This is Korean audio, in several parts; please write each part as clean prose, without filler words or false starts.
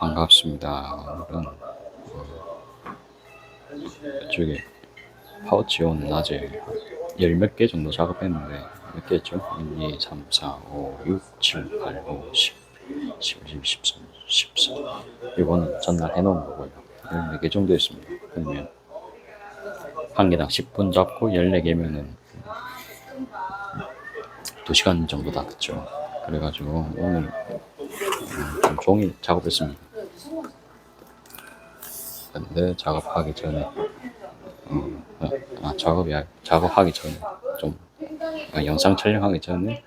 반갑습니다. 오늘은 이쪽에 파우치온 낮에 열 몇 개 정도 작업했는데 몇 개였죠? 1, 2, 3, 4, 5, 6, 7, 8, 9, 10, 11, 12, 13, 14. 이거는 전날 해놓은 거고요. 14개 정도 했습니다. 그러면 한 개당 10분 잡고 14개면은 2시간 정도 닿겠죠. 그래가지고 오늘 좀 종일 작업했습니다. 근데 작업하기 전에 작업하기 전에 좀 영상 촬영하기 전에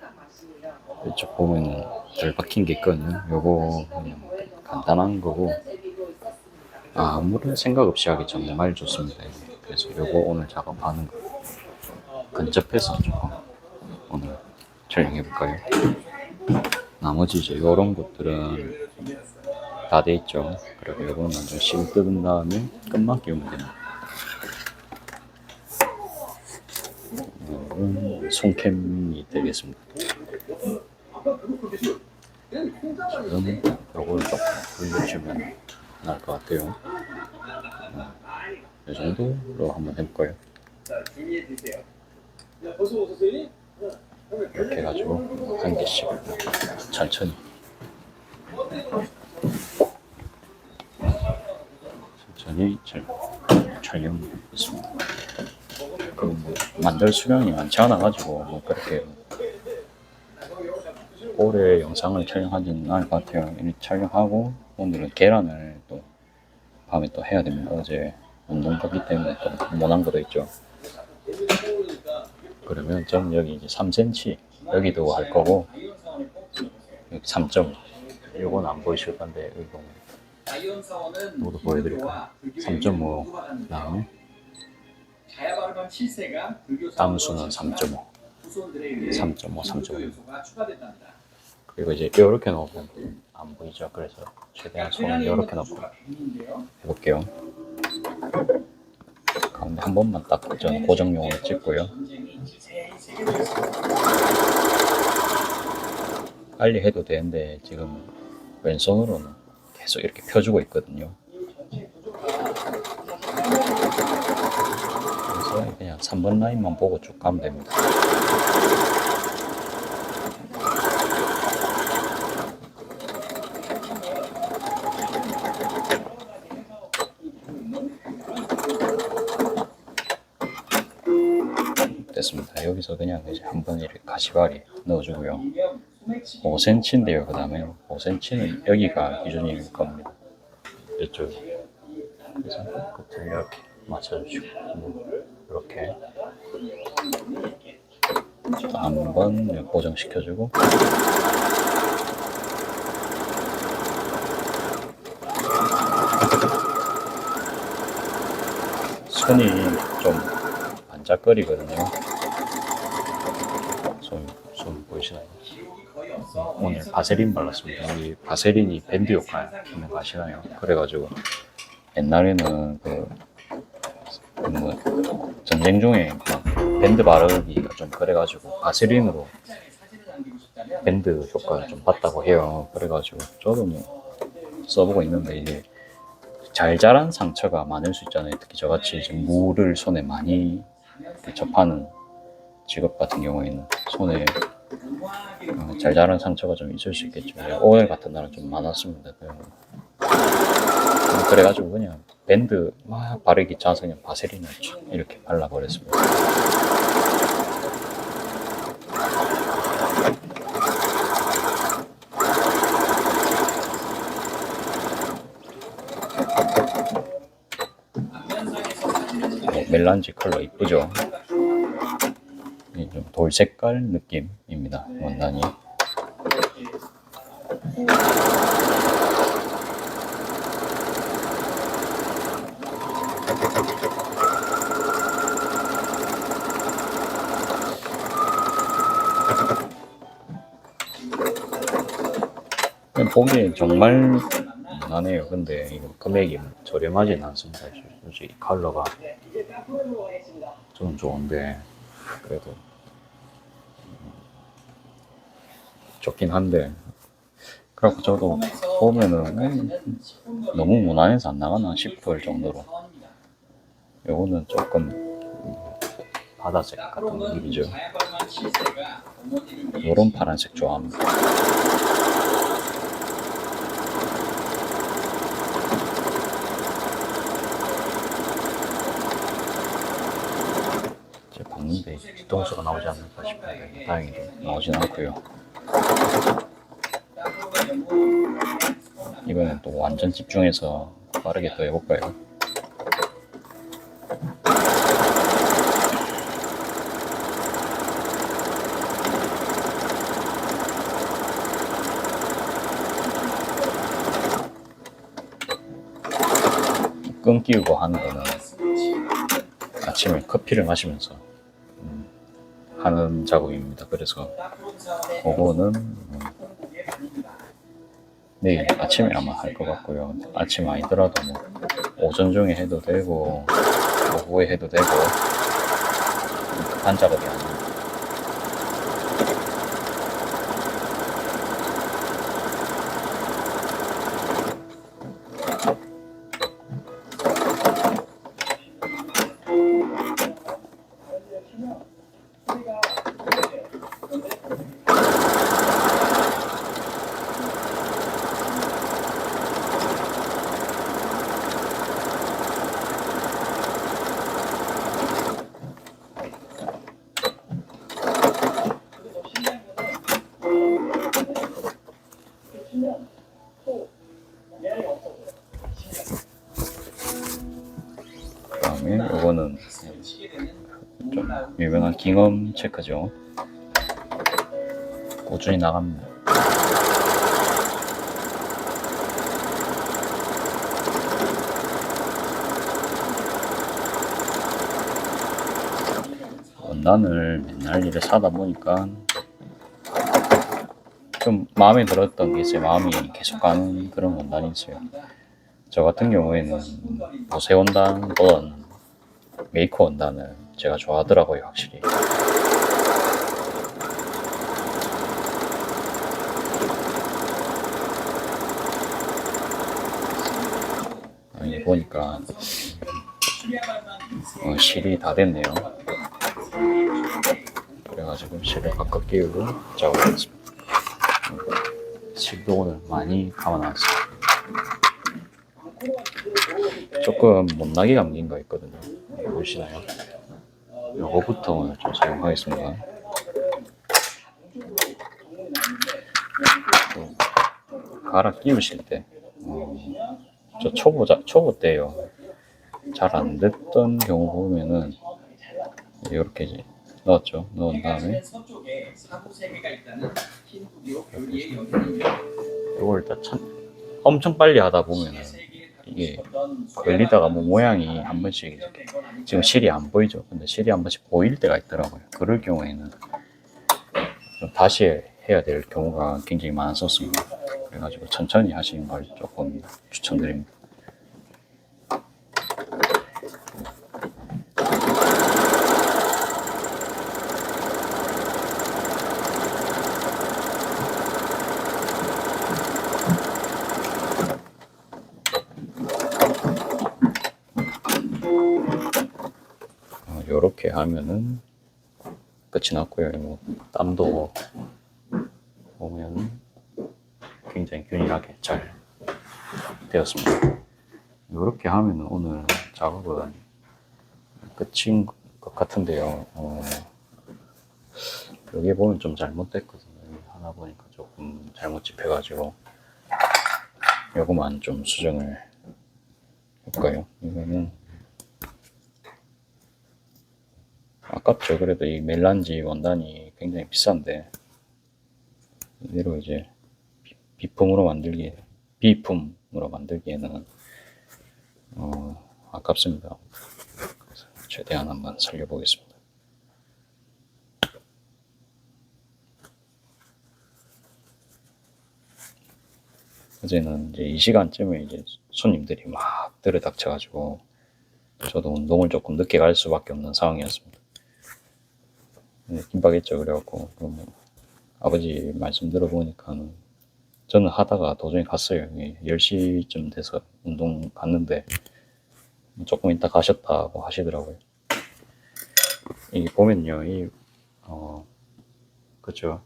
이쪽 보면은 덜 박힌 게 있거든요. 요거 그냥 간단한 거고 아무런 생각 없이 하기 정말 좋습니다. 그래서 요거 오늘 작업하는 거 근접해서 조금 오늘 촬영해 볼까요? 나머지 이제 요런 것들은 다 돼 있죠. 그리고 요거는 완전 심 뜯은 다음에 끝만 끼우면 됩니다. 손캠이 되겠습니다. 지금 요걸 조금 돌려주면 나을 것 같아요. 이 정도로 한번 해볼까요? 이렇게 해가지고 한 개씩 천천히 촬영했습니다. 그럼 뭐 만들 수량이 많지 않아가지고 뭐 그렇게 오래 영상을 촬영하지는 않을 것 같아요. 촬영하고 오늘은 계란을 또 밤에 또 해야 됩니다. 어제 운동 갔기 때문에 또 못한 것도 있죠. 그러면 전 여기 이제 3cm 여기도 할 거고 여기 3점 이건 안 보이실 건데 이거 모두 보여드릴까요? 3.5 다음에 땀수는 3.5 그리고 이제 이렇게 놓으면 안 보이죠. 그래서 최대한 손을 이렇게 놓고 해볼게요. 가운데 한 번만 딱 고정용으로 찍고요. 빨리 해도 되는데 지금 왼손으로는 계속 이렇게 펴주고 있거든요. 그래서 그냥 3번 라인만 보고 쭉 가면 됩니다. 됐습니다. 여기서 그냥 이제 한번 이렇게 가시바리 넣어주고요. 5cm인데요. 그 다음에 5cm는 여기가 기준일 겁니다. 이쪽. 그래서 끝을 이렇게 맞춰주시고 이렇게 한번 고정시켜주고 손이 좀 반짝거리거든요. 손 보이시나요? 오늘 바세린 발랐습니다. 이 바세린이 밴드 효과 있는 거 아시나요? 그래가지고 옛날에는 전쟁 중에 밴드 바르기가 좀 그래가지고 바세린으로 밴드 효과를 좀 봤다고 해요. 그래가지고 저도 뭐 써보고 있는데 이게 잘 자란 상처가 많을 수 있잖아요. 특히 저같이 이제 물을 손에 많이 접하는 직업 같은 경우에는 손에 잘 자란 상처가 좀 있을 수 있겠죠. 오늘 같은 날은 좀 많았습니다. 그래가지고 그냥 밴드 막 바르기 귀찮아서 그냥 바세린을 촥 이렇게 발라버렸습니다. 멜란지 컬러 이쁘죠? 좀 돌색깔 느낌입니다. 원단이. 보기엔 정말 무난해요. 근데 이거 금액이 저렴하진 않습니다. 솔직히 컬러가 저는 좋은데 그래도 좋긴 한데 그래갖고 저도 보면은 너무 무난해서 안 나가나 싶을 정도로 요거는 조금 바다색 같은 느낌이죠. 요런 파란색 좋아합니다. 이제 봤는데 뒤통수가 나오지 않을까 싶은데 다행히도 나오진 않고요. 이번엔 또 완전 집중해서 빠르게 또 해볼까요? 끈 끼우고 하는 거는 아침에 커피를 마시면서 하는 작업입니다. 그래서 그거는 내일 아침에 아마 할 것 같고요. 아침 아니더라도 뭐 오전 중에 해도 되고 오후에 해도 되고 급한 작업이 아닙니다. 그다음에 이거는 좀 유명한 깅엄 체크죠. 꾸준히 나갑니다. 원단을 맨날 이래 사다 보니까 좀 마음에 들었던 게 있어요. 마음이 계속 가는 그런 원단이 있어요. 저 같은 경우에는 보세 원단보다는 메이커 원단을 제가 좋아하더라고요, 확실히. 여기 보니까 실이 다 됐네요. 그래가지고 실을 각각 끼우고 작업하겠습니다. 실도 오늘 많이 감아놨어요. 조금 못나게 감긴 거 있거든요. 보시나요? 요거부터 오늘 좀 사용하겠습니다. 갈아 끼우실 때, 저 초보 때요. 잘 안 됐던 경우 보면은 이렇게 이제 넣었죠. 넣은 다음에 이걸 일단 엄청 빨리 하다 보면은 이게 걸리다가 뭐 모양이 한 번씩 이렇게 지금 실이 안 보이죠. 근데 실이 한 번씩 보일 때가 있더라고요. 그럴 경우에는 좀 다시 해야 될 경우가 굉장히 많았었습니다. 그래가지고 천천히 하시는 걸 조금 추천드립니다. 이렇게 하면은 끝이 났고요. 뭐 땀도 보면 굉장히 균일하게 잘 되었습니다. 이렇게 하면 오늘 작업은 끝인 것 같은데요. 여기 보면 좀 잘못됐거든요. 하나 보니까 조금 잘못 집혀가지고 요거만 좀 수정을 할까요? 이거는 아깝죠. 그래도 이 멜란지 원단이 굉장히 비싼데 이대로 이제 비품으로 만들기에는 아깝습니다. 그래서 최대한 한번 살려보겠습니다. 어제는 이제 이 시간쯤에 이제 손님들이 막 들이닥쳐가지고 저도 운동을 조금 늦게 갈 수밖에 없는 상황이었습니다. 긴박했죠. 그래갖고 뭐 아버지 말씀 들어보니까는 저는 하다가 도중에 갔어요. 10시쯤 돼서 운동 갔는데 조금 이따 가셨다고 하시더라고요. 이게 보면요, 그죠.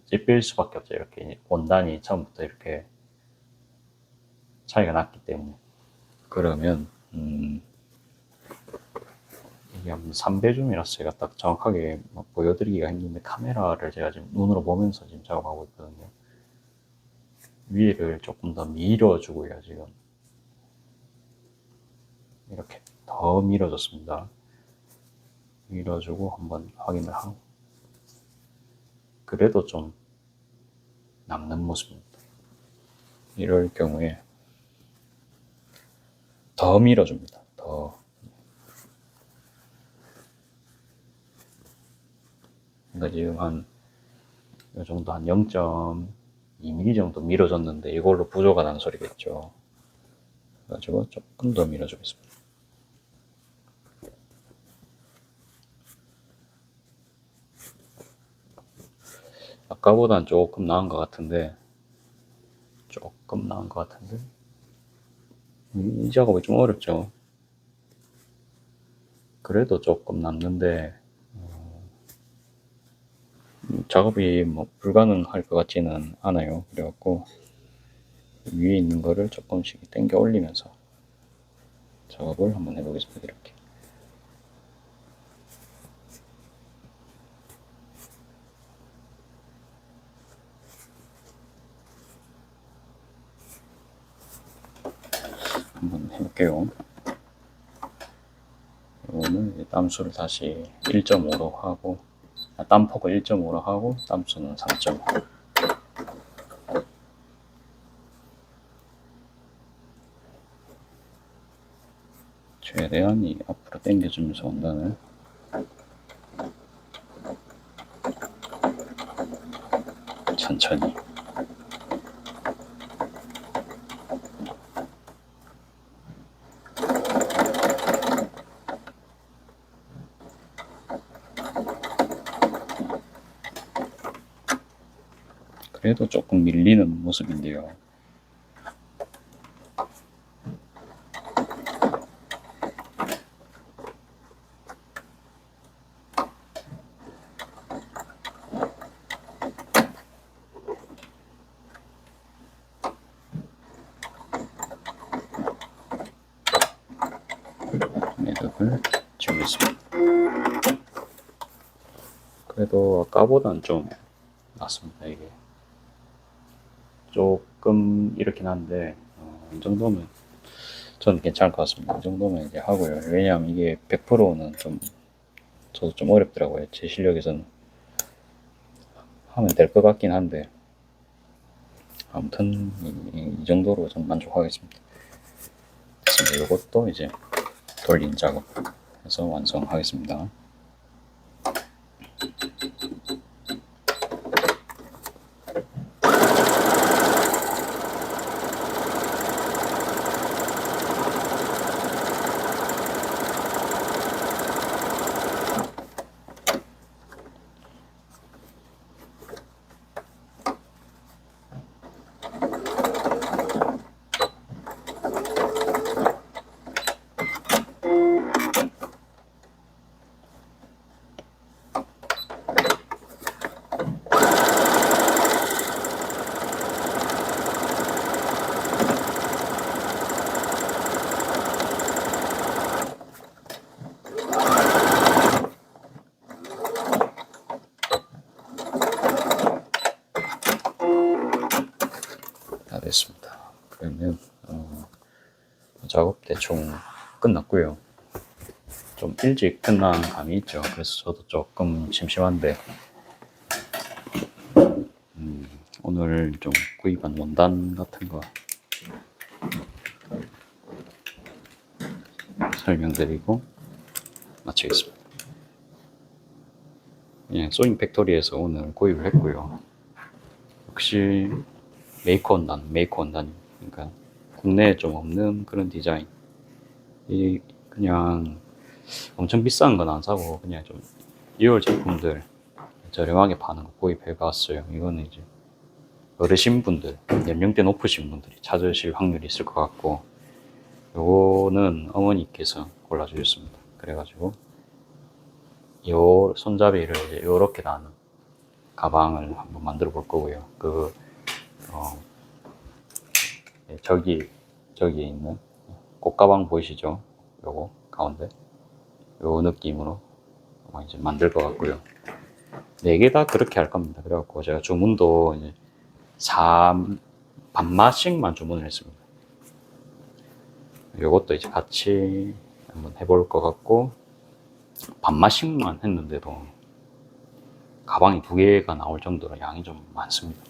찝힐 수밖에 없죠. 이렇게 원단이 처음부터 이렇게 차이가 났기 때문에. 그러면, 이게 한 3배줌이라서 제가 딱 정확하게 보여드리기가 힘든데, 카메라를 제가 지금 눈으로 보면서 지금 작업하고 있거든요. 위를 조금 더 밀어주고요, 지금. 이렇게 더 밀어줬습니다. 밀어주고 한번 확인을 하고. 그래도 좀 남는 모습입니다. 이럴 경우에 더 밀어줍니다. 더. 그러니까 지금 이 정도 한 0.2mm 정도 밀어줬는데 이걸로 부조가 난 소리겠죠. 그래가지고 조금 더 밀어주겠습니다. 아까보단 조금 나은 것 같은데, 이 작업이 좀 어렵죠. 그래도 조금 남는데, 작업이 뭐 불가능할 것 같지는 않아요. 그래갖고 위에 있는 거를 조금씩 당겨 올리면서 작업을 한번 해보겠습니다. 이렇게. 한번 해볼게요. 이거는 땀수를 다시 1.5로 하고, 땀폭을 1.5로 하고 땀수는 3.5. 최대한 이 앞으로 당겨주면서 원단을 천천히. 그래도 조금 밀리는 모습인데요. 매듭을 지우겠습니다. 그래도 아까보단 좀 낫습니다. 이게 조금 이렇긴 한데 이 정도면 저는 괜찮을 것 같습니다. 이 정도면 이제 하고요. 왜냐하면 이게 100%는 좀 저도 좀 어렵더라고요. 제 실력에서는 하면 될 것 같긴 한데 아무튼 이 정도로 좀 만족하겠습니다. 이것도 이제 돌린 작업 해서 완성하겠습니다. 다 됐습니다. 그러면 작업 대충 끝났고요. 좀 일찍 끝난 감이 있죠. 그래서 저도 조금 심심한데 오늘 좀 구입한 원단 같은 거 설명드리고 마치겠습니다. 예, 소잉 팩토리에서 오늘 구입을 했고요. 역시 메이커 원단, 그러니까 국내에 좀 없는 그런 디자인. 이 그냥 엄청 비싼 건 안 사고 그냥 좀 2월 제품들 저렴하게 파는 거 구입해 봤어요. 이거는 이제 어르신분들, 연령대 높으신 분들이 찾으실 확률이 있을 것 같고, 요거는 어머니께서 골라주셨습니다. 그래가지고 요 손잡이를 이제 요렇게 다는 가방을 한번 만들어 볼 거고요. 저기에 있는 꽃가방 보이시죠? 요거 가운데 요 느낌으로 이제 만들 것 같고요. 4개 다 그렇게 할 겁니다. 그래갖고 제가 주문도 이제 반마씩만 주문을 했습니다. 요것도 이제 같이 한번 해볼 것 같고, 반마씩만 했는데도 가방이 2개가 나올 정도로 양이 좀 많습니다.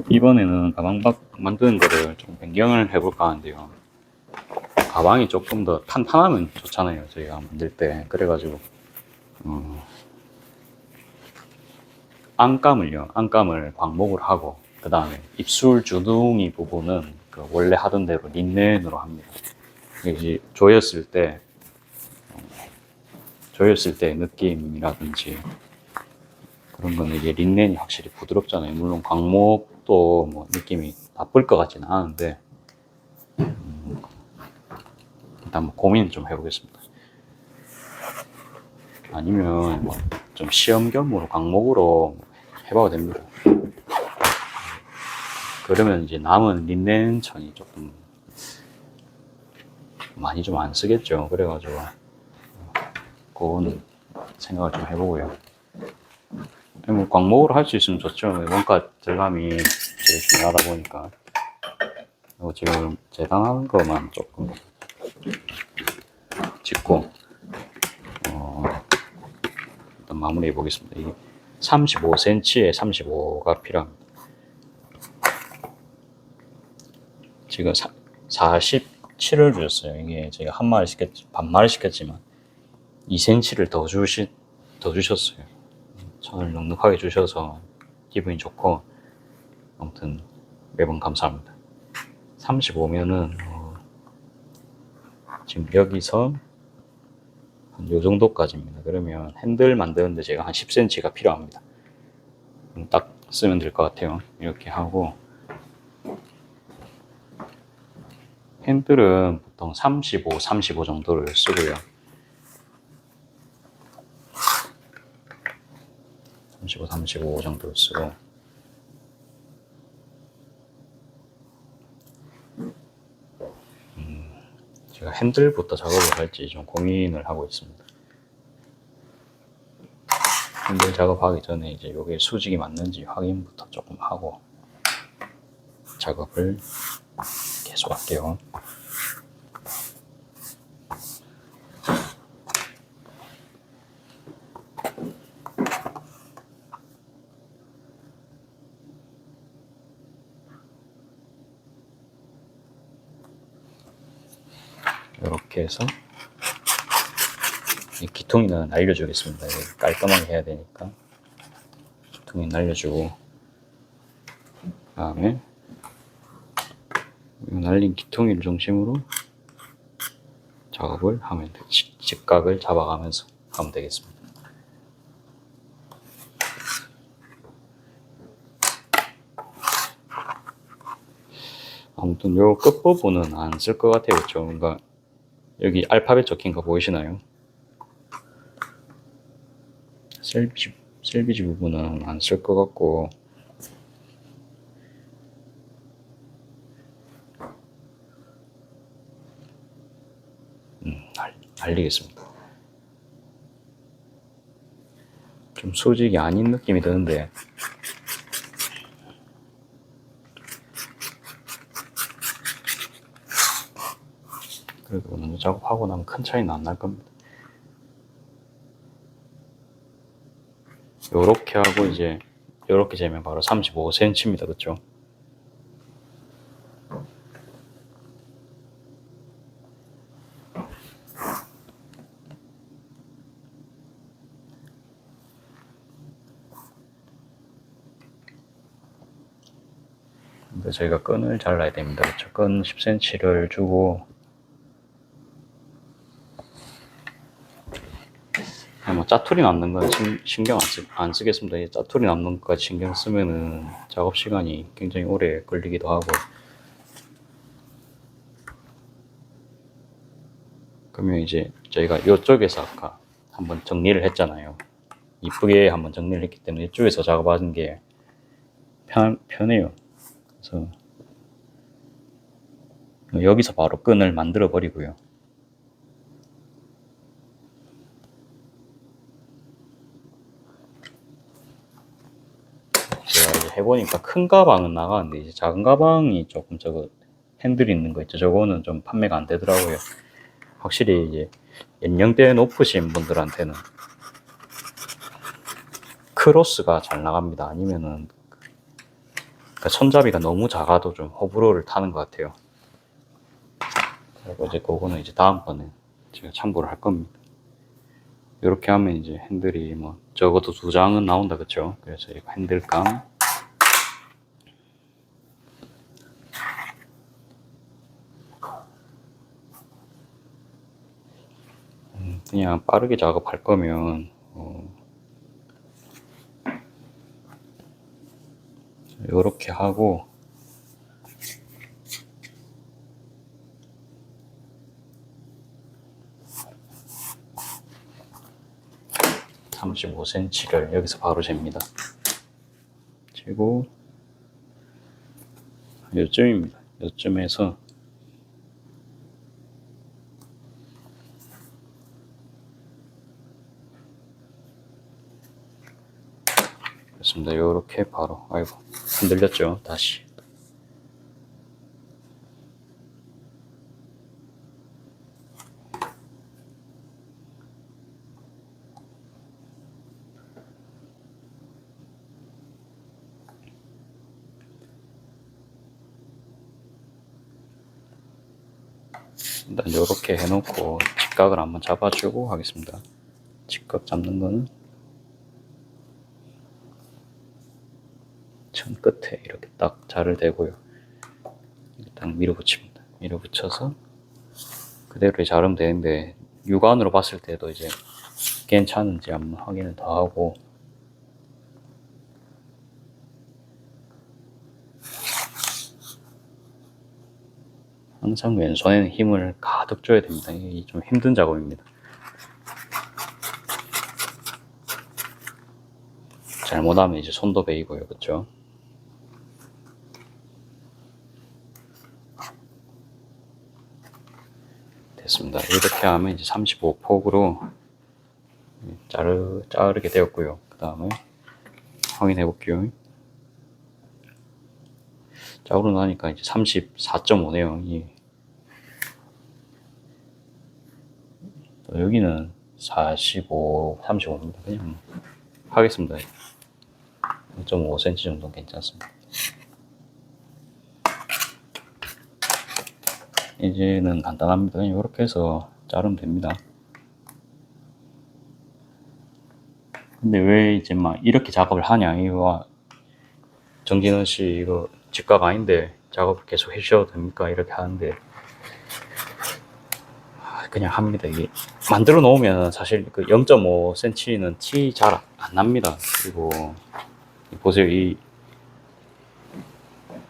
이번에는 가방 만드는 거를 좀 변경을 해볼까 하는데요. 가방이 조금 더 탄탄하면 좋잖아요, 저희가 만들 때. 그래가지고 안감을 광목으로 하고, 그 다음에 입술 주둥이 부분은 그 원래 하던 대로 린넨으로 합니다. 이제 조였을 때 느낌이라든지 그런 거는 이게 린넨이 확실히 부드럽잖아요. 물론 광목도 뭐 느낌이 나쁠 것 같지는 않은데, 일단 뭐 고민 좀 해보겠습니다. 아니면 뭐 좀 시험 겸으로 광목으로 해봐도 됩니다. 그러면 이제 남은 린넨 천이 조금 많이 좀 안 쓰겠죠. 그래가지고 그거는 생각을 좀 해보고요. 뭐 광목으로 할 수 있으면 좋죠. 원가 절감이 제일 중요하다 보니까. 그리고 지금 재단하는 것만 조금 짚고 일단 마무리해 보겠습니다. 이게 35cm에 35가 필요합니다. 지금 47을 주셨어요. 이게 제가 반마를 시켰지만 2cm를 더 주셨어요. 천을 넉넉하게 주셔서 기분이 좋고, 아무튼 매번 감사합니다. 35면은 지금 여기서 한 요 정도까지입니다. 그러면 핸들 만드는데 제가 한 10cm가 필요합니다. 딱 쓰면 될 것 같아요. 이렇게 하고, 핸들은 보통 35 정도를 쓰고요. 35 정도를 쓰고, 제가 핸들부터 작업을 할지 좀 고민을 하고 있습니다. 핸들 작업하기 전에 이제 요게 수직이 맞는지 확인부터 조금 하고 작업을 계속 할게요. 이렇게 해서 이 기통이는 날려주겠습니다. 깔끔하게 해야 되니까 기통이 날려주고, 그 다음에 날린 기통이를 중심으로 작업을 하면 돼. 직각을 잡아가면서 하면 되겠습니다. 아무튼 요 끝부분은 안 쓸 것 같아요. 그렇죠? 그러니까 여기 알파벳 적힌 거 보이시나요? 셀비지 부분은 안 쓸 것 같고, 날리겠습니다. 좀 수직이 아닌 느낌이 드는데, 그래도 오늘 작업하고 나면 큰 차이는 안 날 겁니다. 요렇게 하고 이제 요렇게 재면 바로 35cm입니다. 그쵸? 근데 저희가 끈을 잘라야 됩니다. 그쵸? 끈 10cm를 주고, 짜투리 남는 건 신경 안 쓰겠습니다. 이 짜투리 남는 것까지 신경 쓰면은 작업 시간이 굉장히 오래 걸리기도 하고. 그러면 이제 저희가 이쪽에서 아까 한번 정리를 했잖아요. 이쁘게 한번 정리를 했기 때문에 이쪽에서 작업하는 게 편해요. 그래서 여기서 바로 끈을 만들어 버리고요. 제가 이제 해보니까 큰 가방은 나가는데 이제 작은 가방이 조금 저거 핸들 있는 거 있죠. 저거는 좀 판매가 안 되더라고요. 확실히 이제 연령대 높으신 분들한테는 크로스가 잘 나갑니다. 아니면은 그러니까 손잡이가 너무 작아도 좀 호불호를 타는 것 같아요. 그리고 이제 그거는 이제 다음번에 제가 참고를 할 겁니다. 이렇게 하면 이제 핸들이 뭐 적어도 2장은 나온다, 그쵸? 그래서 이거 핸들감, 그냥 빠르게 작업할 거면 이렇게 하고 35cm를 여기서 바로 잽니다. 재고 요쯤입니다. 요쯤에서 그렇습니다. 요렇게 바로, 아이고 흔들렸죠. 다시 일단 요렇게 해놓고 직각을 한번 잡아주고 하겠습니다. 직각 잡는 거는 천 끝에 이렇게 딱 자를 대고요. 딱 밀어붙입니다. 밀어붙여서 그대로 자르면 되는데 육안으로 봤을 때도 이제 괜찮은지 한번 확인을 더 하고, 항상 왼손에는 힘을 가득 줘야 됩니다. 이게 좀 힘든 작업입니다. 잘못하면 이제 손도 베이고요, 그렇죠? 됐습니다. 이렇게 하면 이제 35폭으로 자르게 되었고요. 그 다음에 확인해 볼게요. 자르고 나니까 이제 34.5네요. 여기는 45, 35입니다. 그냥 하겠습니다. 0.5cm 정도는 괜찮습니다. 이제는 간단합니다. 그냥 이렇게 해서 자르면 됩니다. 근데 왜 이제 막 이렇게 작업을 하냐, 이거 정진원 씨 이거 직각 아닌데 작업을 계속 해주셔도 됩니까? 이렇게 하는데 그냥 합니다. 이게 만들어 놓으면 사실 그 0.5cm는 티 잘 안 납니다. 그리고 보세요, 이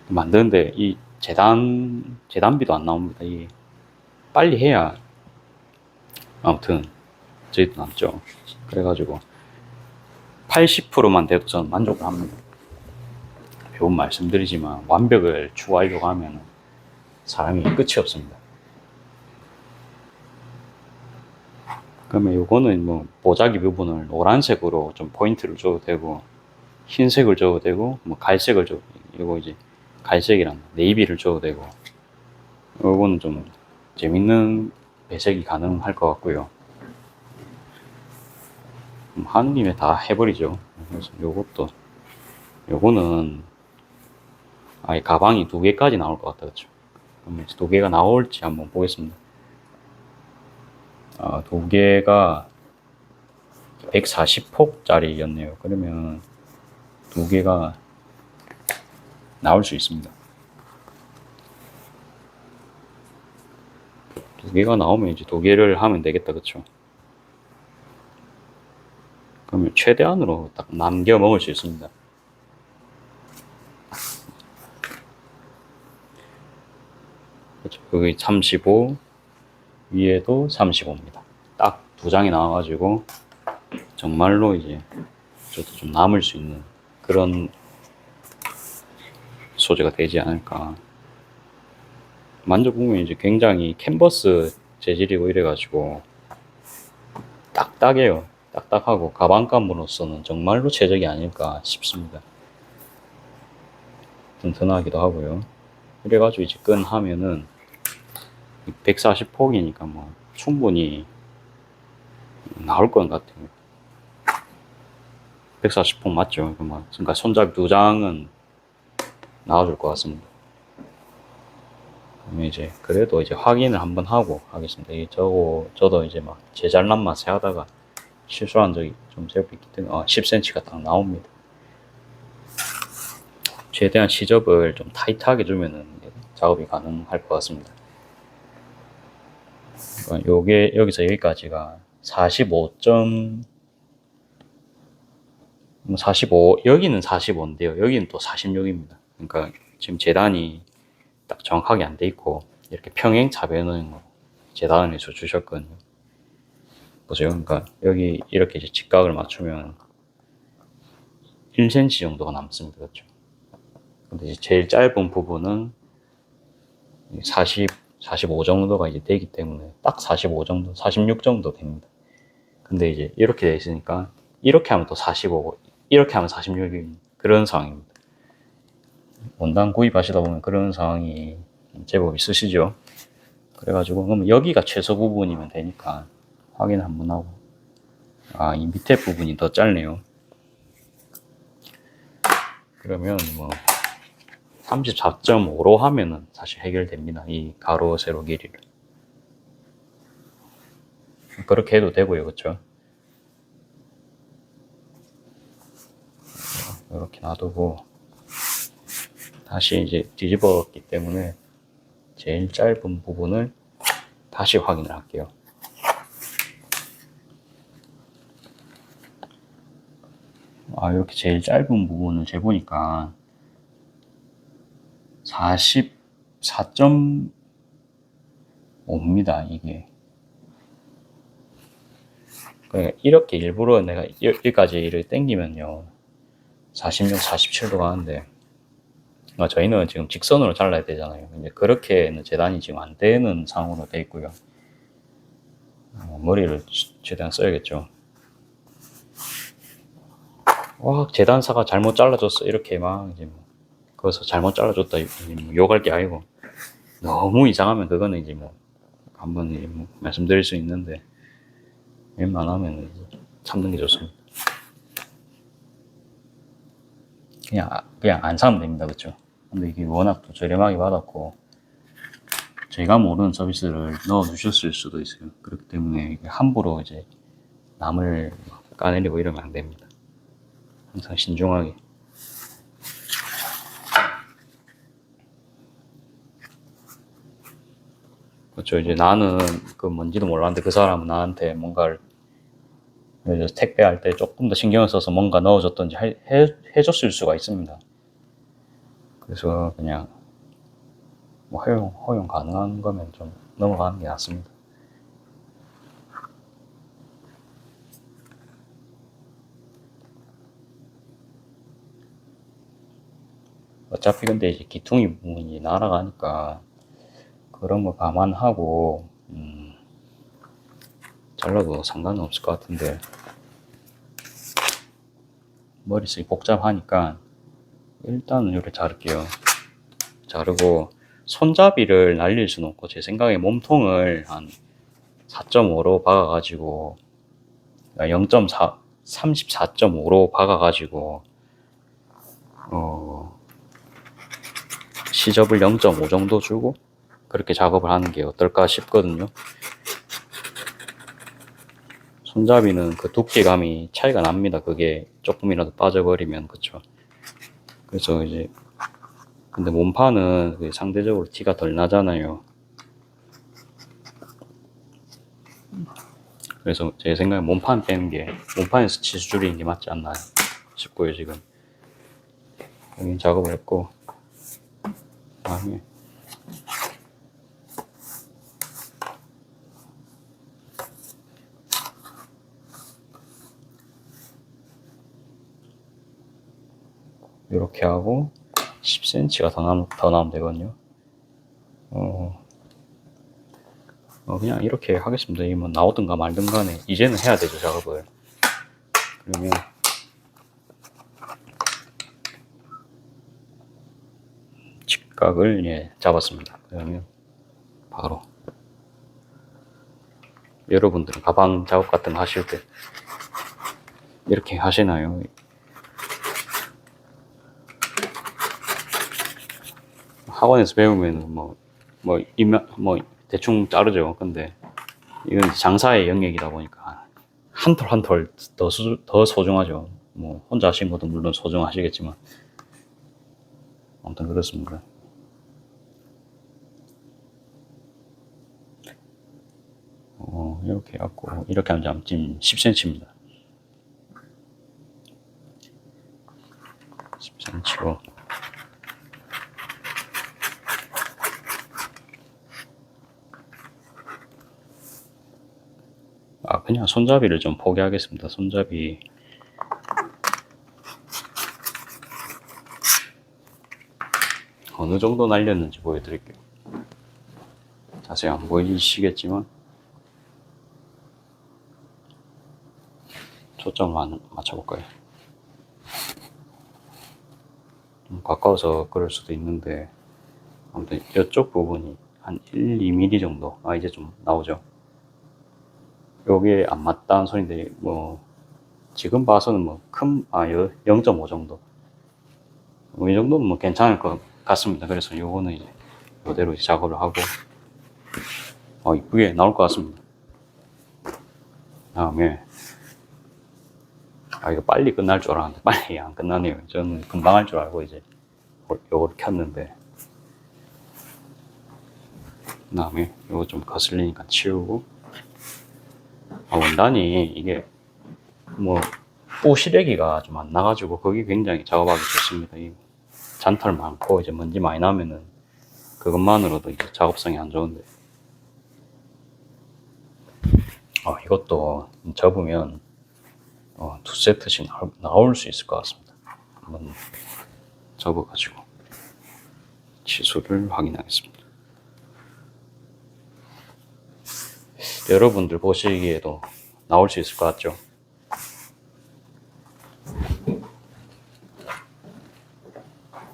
만드는데 이 재단비도 안 나옵니다. 이 빨리 해야 아무튼 저희도 남죠. 그래가지고 80%만 돼도 저는 만족을 합니다. 매번 말씀드리지만 완벽을 추구하려고 하면 사람이 끝이 없습니다. 그러면 요거는 뭐 보자기 부분을 노란색으로 좀 포인트를 줘도 되고, 흰색을 줘도 되고, 뭐 갈색을 줘도 되고, 요거 이제 갈색이랑 네이비를 줘도 되고, 요거는 좀 재밌는 배색이 가능할 것 같고요. 하는 김에 다 해버리죠. 그래서 요거는 아예 가방이 2개까지 나올 것 같다, 그렇죠? 그럼 2개가 나올지 한번 보겠습니다. 2개가 140폭짜리였네요. 그러면 2개가 나올 수 있습니다. 2개가 나오면 이제 2개를 하면 되겠다, 그쵸? 그러면 최대한으로 딱 남겨 먹을 수 있습니다. 그렇죠. 여기 35, 위에도 35입니다. 딱 두 장이 나와가지고 정말로 이제 저도 좀 남을 수 있는 그런 소재가 되지 않을까. 만져보면 이제 굉장히 캔버스 재질이고 이래가지고 딱딱해요. 딱딱하고 가방감으로서는 정말로 최적이 아닐까 싶습니다. 튼튼하기도 하고요. 그래가지고 이제 끈 하면은 140폭이니까 뭐 충분히 나올 것 같아요. 140폭 맞죠? 그러니까 손잡이 두 장은 나와줄 것 같습니다. 그러면 이제 그래도 이제 확인을 한번 하고 하겠습니다. 저도 이제 막 제잘난 맛에 하다가 실수한 적이 좀 제법 있기 때문에 10cm가 딱 나옵니다. 최대한 시접을 좀 타이트하게 주면은 작업이 가능할 것 같습니다. 요게 여기서 여기까지가 45 여기는 45인데요. 여기는 또 46입니다. 그러니까 지금 재단이 딱 정확하게 안 돼 있고 이렇게 평행 차변으로 재단을 해서 주셨거든요. 보세요. 그러니까 여기 이렇게 이제 직각을 맞추면 1cm 정도가 남습니다. 그렇죠? 근데 이제 제일 짧은 부분은 45 정도가 이제 되기 때문에 딱 45 정도, 46 정도 됩니다. 근데 이제 이렇게 돼 있으니까 이렇게 하면 또 45고 이렇게 하면 46인 그런 상황입니다. 원단 구입하시다 보면 그런 상황이 제법 있으시죠. 그래가지고 그럼 여기가 최소 부분이면 되니까 확인 한번 하고 이 밑에 부분이 더 짧네요. 그러면 뭐 34.5로 하면은 사실 해결됩니다. 이 가로 세로 길이를 그렇게 해도 되고요. 그렇죠? 이렇게 놔두고 다시 이제 뒤집었기 때문에 제일 짧은 부분을 다시 확인을 할게요. 이렇게 제일 짧은 부분을 재보니까 44.5입니다. 이게 이렇게 일부러 내가 여기까지 일을 당기면요 46, 47도 가는데 저희는 지금 직선으로 잘라야 되잖아요. 근데 그렇게는 재단이 지금 안 되는 상황으로 돼 있고요. 머리를 최대한 써야겠죠. 재단사가 잘못 잘라줬어 이렇게 막 이제 뭐 거기서 잘못 잘라줬다 뭐 욕할 게 아니고 너무 이상하면 그거는 이제 뭐 한번 이제 뭐 말씀드릴 수 있는데 웬만하면 참는 게 좋습니다. 그냥 안 사면 됩니다. 그렇죠? 근데 이게 워낙 또 저렴하게 받았고 제가 모르는 서비스를 넣어 주셨을 수도 있어요. 그렇기 때문에 함부로 이제 남을 까내리고 이러면 안 됩니다. 항상 신중하게. 그렇죠. 이제 나는 그 뭔지도 몰랐는데 그 사람은 나한테 뭔가를 택배할 때 조금 더 신경을 써서 뭔가 넣어줬던지 해줬을 수가 있습니다. 그래서 그냥 뭐 허용 가능한 거면 좀 넘어가는 게 낫습니다. 어차피 근데 이제 기퉁이 부분이 날아가니까 그런 거 감안하고 잘라도 상관은 없을 것 같은데 머릿속이 복잡하니까 일단은 이렇게 자를게요. 자르고 손잡이를 날릴 수는 없고 제 생각에 몸통을 한 4.5로 박아가지고 0.4 34.5로 박아가지고 시접을 0.5 정도 주고 그렇게 작업을 하는 게 어떨까 싶거든요. 손잡이는 그 두께감이 차이가 납니다. 그게 조금이라도 빠져버리면 그쵸. 그래서 이제 근데 몸판은 상대적으로 티가 덜 나잖아요. 그래서 제 생각에 몸판 빼는 게, 몸판에서 치수 줄이는 게 맞지 않나 싶고요. 지금 여기 작업을 했고, 다음에 이렇게 하고 10cm가 더 나오면 되거든요. 그냥 이렇게 하겠습니다. 이 뭐 나오든가 말든 간에 이제는 해야 되죠, 작업을. 그러면 직각을 잡았습니다. 그러면 바로 여러분들은 가방 작업 같은 거 하실 때 이렇게 하시나요? 학원에서 배우면 뭐 대충 자르죠. 근데 이건 장사의 영역이다 보니까 한 톨 한 톨 더 소중하죠. 뭐 혼자 하신 것도 물론 소중하시겠지만 아무튼 그렇습니다. 이렇게 해갖고 이렇게 하면 지금 10cm입니다. 10cm고 그냥 손잡이를 좀 포기하겠습니다. 손잡이 어느 정도 날렸는지 보여드릴게요. 자세히 안 보이시겠지만 초점을 맞춰볼까요? 좀 가까워서 그럴 수도 있는데 아무튼 이쪽 부분이 한 1, 2mm 정도 이제 좀 나오죠. 요게 안 맞다는 소리인데 뭐 지금 봐서는 뭐 0.5 정도 이 정도는 뭐 괜찮을 것 같습니다. 그래서 요거는 이제 이대로 작업을 하고 이쁘게 나올 것 같습니다. 다음에 이거 빨리 끝날 줄 알았는데 빨리 안 끝나네요. 저는 금방 할 줄 알고 이제 요거를 켰는데, 그 다음에 요거 좀 거슬리니까 치우고, 원단이 이게 뭐 뿌시래기가 좀 안 나가지고 거기 굉장히 작업하기 좋습니다. 이 잔털 많고 이제 먼지 많이 나면은 그것만으로도 이제 작업성이 안 좋은데, 이것도 접으면 2세트씩 나올 수 있을 것 같습니다. 한번 접어가지고 치수를 확인하겠습니다. 여러분들 보시기에도 나올 수 있을 것 같죠?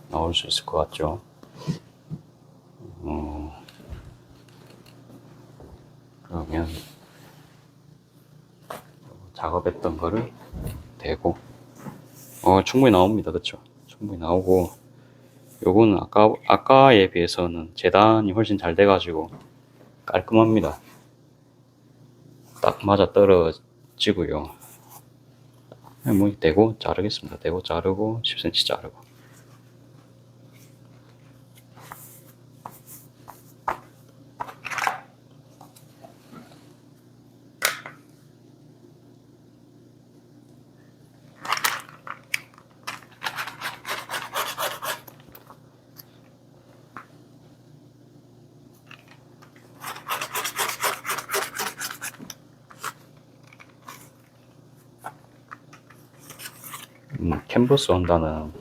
나올 수 있을 것 같죠? 그러면 작업했던 거를 대고 충분히 나옵니다. 그쵸? 충분히 나오고, 요거는 아까에 비해서는 재단이 훨씬 잘 돼가지고 깔끔합니다. 딱 맞아 떨어지고요. 뭐 대고 자르겠습니다. 대고 자르고 10cm 자르고. 캔버스 원단은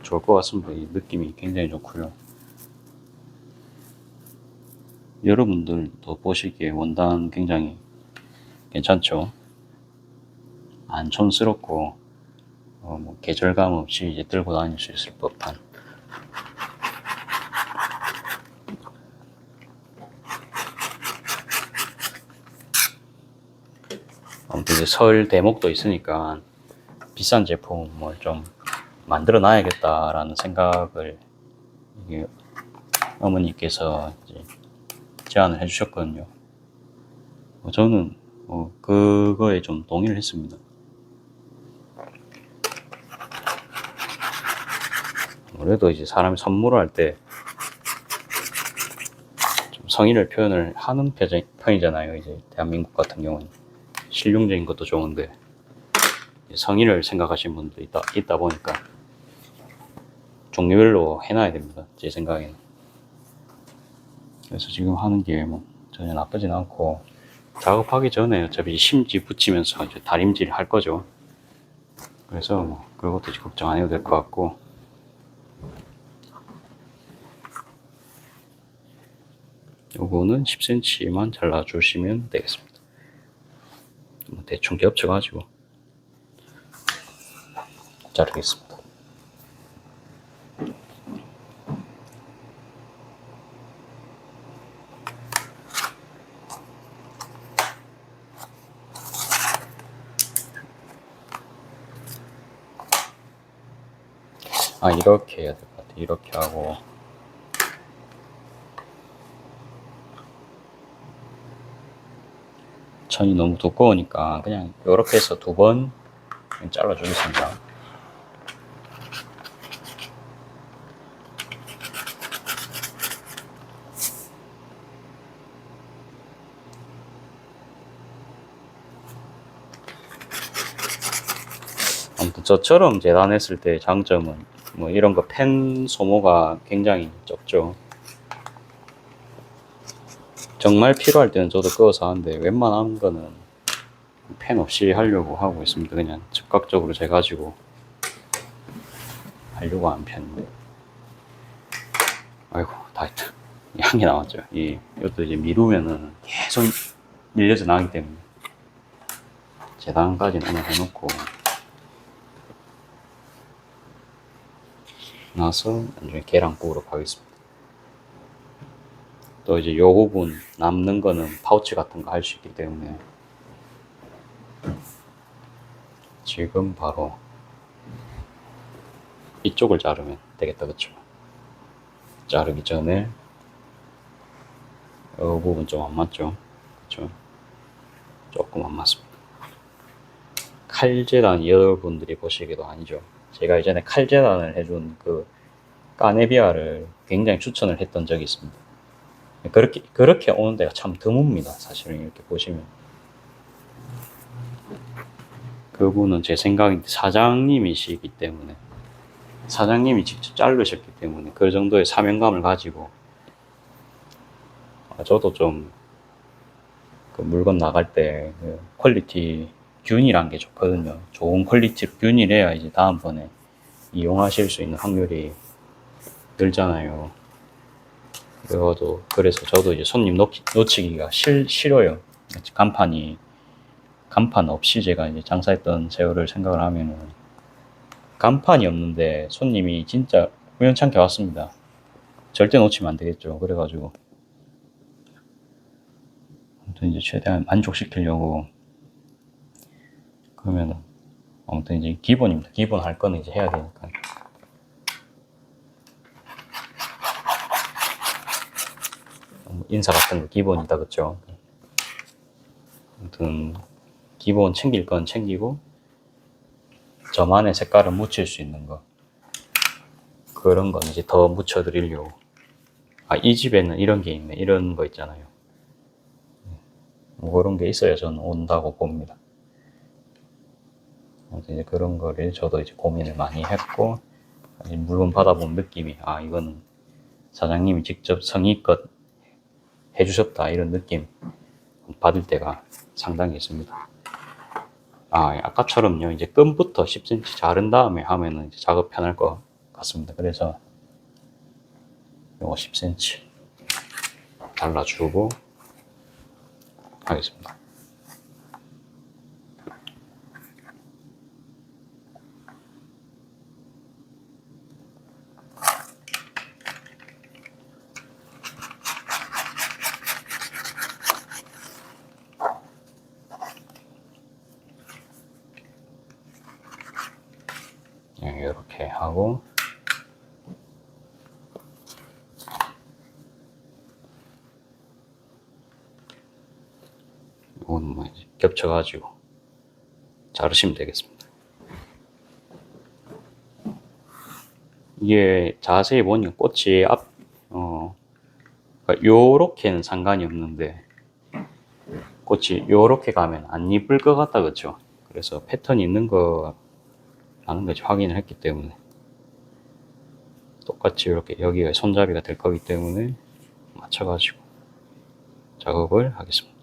좋을 것 같습니다. 이 느낌이 굉장히 좋고요. 여러분들도 보시기에 원단 굉장히 괜찮죠? 안 촌스럽고 뭐 계절감 없이 이제 들고 다닐 수 있을 법한. 아무튼 이제 설 대목도 있으니까 비싼 제품을 좀 만들어 놔야겠다라는 생각을 어머니께서 이제 제안을 해주셨거든요. 저는 그거에 좀 동의를 했습니다. 아무래도 이제 사람이 선물을 할 때 좀 성의를 표현을 하는 편이잖아요. 이제 대한민국 같은 경우는. 실용적인 것도 좋은데 성의를 생각하시는 분도 있다 보니까 종류별로 해놔야 됩니다. 제 생각에는. 그래서 지금 하는 게 뭐 전혀 나쁘진 않고, 작업하기 전에 어차피 심지 붙이면서 이제 다림질 할 거죠. 그래서 뭐 그런 것도 걱정 안 해도 될 것 같고, 요거는 10cm만 잘라주시면 되겠습니다. 대충 겹쳐가지고 자르겠습니다. 이렇게 해야 될 것 같아. 이렇게 하고, 천이 너무 두꺼우니까 그냥 이렇게 해서 2번 잘라주겠습니다. 아무튼 저처럼 재단했을 때 장점은 뭐 이런 거 펜 소모가 굉장히 적죠. 정말 필요할 때는 저도 끄어서 하는데, 웬만한 거는 펜 없이 하려고 하고 있습니다. 그냥 즉각적으로 재가지고 하려고 하는 편인데. 아이고, 다 했다. 한 개 남았죠. 이것도 이제 미루면은 계속 밀려서 나기 때문에 재단까지는 오늘 해놓고 나서 나중에 계란 구우러 가겠습니다. 또 이제 요 부분 남는 거는 파우치 같은 거 할 수 있기 때문에 지금 바로 이쪽을 자르면 되겠다. 그쵸? 자르기 전에 이 부분 좀 안 맞죠? 그쵸? 조금 안 맞습니다. 칼재단 여러분들이 보시기도 아니죠. 제가 이전에 칼재단을 해준 그 까네비아를 굉장히 추천을 했던 적이 있습니다. 그렇게 오는 데가 참 드뭅니다. 사실은 이렇게 보시면. 그분은 제 생각인데 사장님이시기 때문에, 사장님이 직접 자르셨기 때문에 그 정도의 사명감을 가지고, 저도 좀 그 물건 나갈 때 그 퀄리티 균일한 게 좋거든요. 좋은 퀄리티로 균일해야 이제 다음번에 이용하실 수 있는 확률이 늘잖아요. 그래서 저도 이제 손님 놓치기가 싫어요. 간판 없이 제가 이제 장사했던 세월을 생각을 하면은, 간판이 없는데 손님이 진짜 우연찮게 왔습니다. 절대 놓치면 안 되겠죠. 그래가지고 아무튼 이제 최대한 만족시키려고, 그러면은 아무튼 이제 기본입니다. 기본 할 거는 이제 해야 되니까. 인사 같은 거 기본이다, 그쵸? 아무튼 기본 챙길 건 챙기고, 저만의 색깔을 묻힐 수 있는 거, 그런 건 이제 더 묻혀드리려고. 이 집에는 이런 게 있네, 이런 거 있잖아요. 뭐 그런 게 있어야 저는 온다고 봅니다. 이제 그런 거를 저도 이제 고민을 많이 했고, 물건 받아본 느낌이, 이거는 사장님이 직접 성의껏 해주셨다, 이런 느낌 받을 때가 상당히 있습니다. 아까처럼요, 이제 끈부터 10cm 자른 다음에 하면은 이제 작업 편할 것 같습니다. 그래서 요거 10cm 잘라주고 하겠습니다. 이렇게 하고, 이건 뭐 겹쳐가지고 자르시면 되겠습니다. 이게 자세히 보니까 꽃이 그러니까 요렇게는 상관이 없는데, 꽃이 요렇게 가면 안 이쁠 것 같다, 그쵸? 그래서 패턴이 있는 거 라는 것이 확인을 했기 때문에 똑같이 이렇게 여기가 손잡이가 될 거기 때문에 맞춰가지고 작업을 하겠습니다.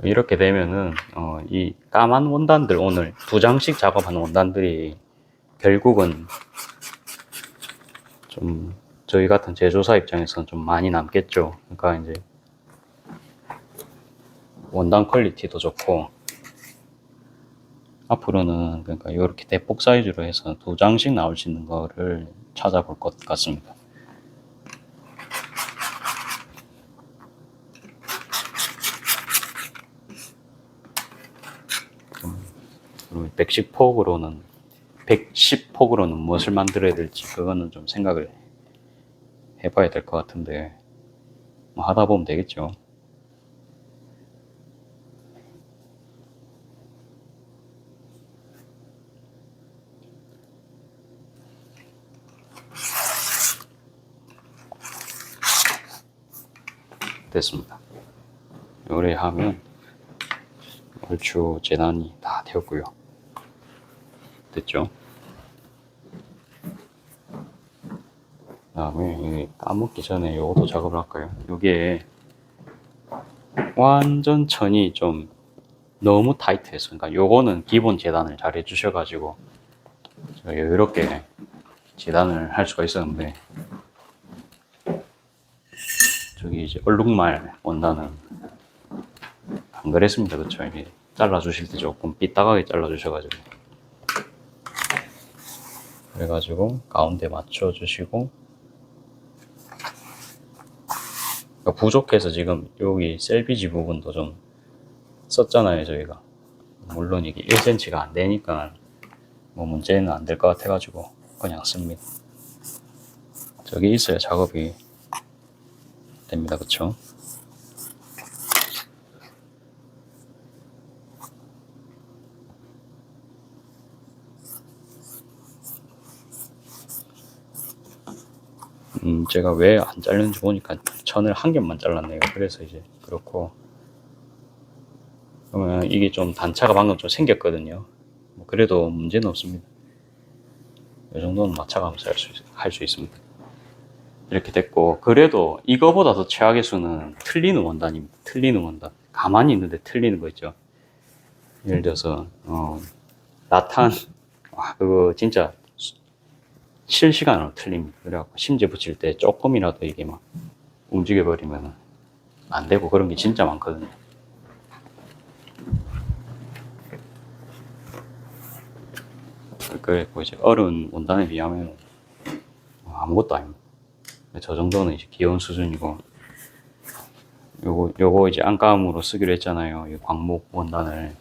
이렇게 되면은 이 까만 원단들, 오늘 2장씩 작업하는 원단들이 결국은 좀 저희 같은 제조사 입장에서는 좀 많이 남겠죠. 그러니까 이제 원단 퀄리티도 좋고, 앞으로는 그러니까 이렇게 대폭 사이즈로 해서 2장씩 나올 수 있는 거를 찾아볼 것 같습니다. 110폭으로는 무엇을 만들어야 될지 그거는 좀 생각을 해봐야 될 것 같은데, 뭐 하다 보면 되겠죠. 됐습니다. 요래하면 얼추 재단이 다 되었고요. 됐죠? 그 다음에 까먹기 전에 요것도 작업을 할까요? 요게 완전 천이 좀 너무 타이트해서, 그러니까 요거는 기본 재단을 잘 해주셔가지고 이렇게 재단을 할 수가 있었는데, 저기 이제 얼룩말 원단은 안 그랬습니다. 그쵸? 이게 잘라주실 때 조금 삐딱하게 잘라주셔가지고, 그래가지고 가운데 맞춰주시고, 그러니까 부족해서 지금 여기 셀비지 부분도 좀 썼잖아요, 저희가. 물론 이게 1cm가 안 되니까 뭐 문제는 안 될 것 같아가지고 그냥 씁니다. 저기 있어야 작업이 됩니다. 그쵸? 제가 왜 안 자르는지 보니까 천을 한 겹만 잘랐네요. 그래서 이제 그렇고, 그러면 이게 좀 단차가 방금 좀 생겼거든요. 뭐 그래도 문제는 없습니다. 이 정도는 맞춰가면서 할 수 있습니다. 이렇게 됐고, 그래도 이거보다 더 최악의 수는 틀리는 원단입니다. 틀리는 원단. 가만히 있는데 틀리는 거 있죠. 예를 들어서 라탄, 그거 진짜 실시간으로 틀립니다. 그래갖고 심지 붙일 때 조금이라도 이게 막 움직여버리면 안 되고, 그런 게 진짜 많거든요. 그래서 이제 어려운 원단에 비하면 아무것도 아닙니다. 저 정도는 이제 귀여운 수준이고, 요거 이제 안감으로 쓰기로 했잖아요. 이 광목 원단을.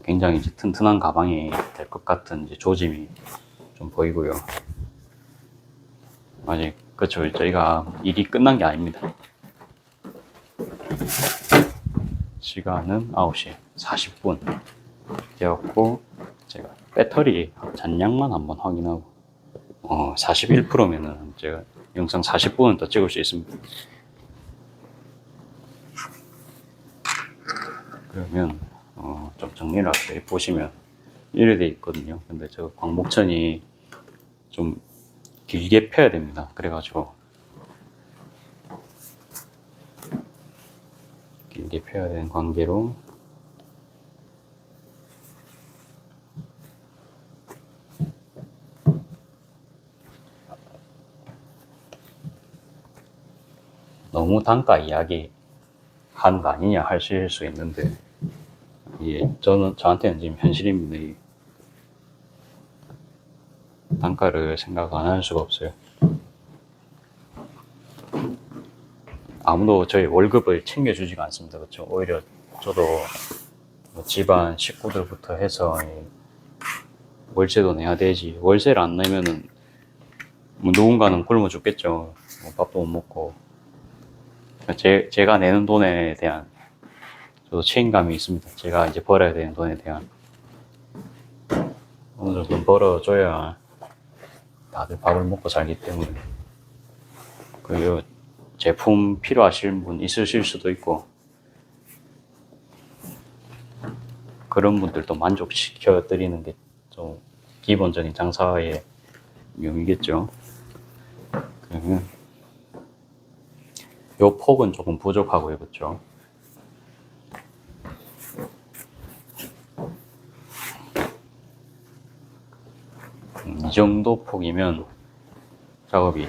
굉장히 이제 튼튼한 가방이 될 것 같은 이제 조짐이 좀 보이고요. 아직, 그쵸. 저희가 일이 끝난 게 아닙니다. 시간은 9시 40분 되었고, 제가 배터리 잔량만 한번 확인하고, 41%면은 제가 영상 40분은 더 찍을 수 있습니다. 그러면 좀 정리를 할게요. 보시면 이래 돼 있거든요. 근데 저 광목천이 좀 길게 펴야 됩니다. 그래가지고 길게 펴야 되는 관계로 너무 단가 이야기 하는 거 아니냐 하실 수 있는데, 이게 저한테는 지금 현실입니다. 이 단가를 생각 안 할 수가 없어요. 아무도 저희 월급을 챙겨주지가 않습니다. 그렇죠? 오히려 저도 뭐 집안 식구들부터 해서 월세도 내야 되지, 월세를 안 내면은 뭐 누군가는 굶어 죽겠죠. 뭐 밥도 못 먹고. 제가 내는 돈에 대한 저도 책임감이 있습니다. 제가 이제 벌어야 되는 돈에 대한 어느 정도 벌어줘야 다들 밥을 먹고 살기 때문에. 그리고 제품 필요하신 분 있으실 수도 있고 그런 분들도 만족시켜 드리는 게 좀 기본적인 장사의 묘미겠죠. 그러면 요 폭은 조금 부족하고요, 그렇죠? 이 정도 폭이면 작업이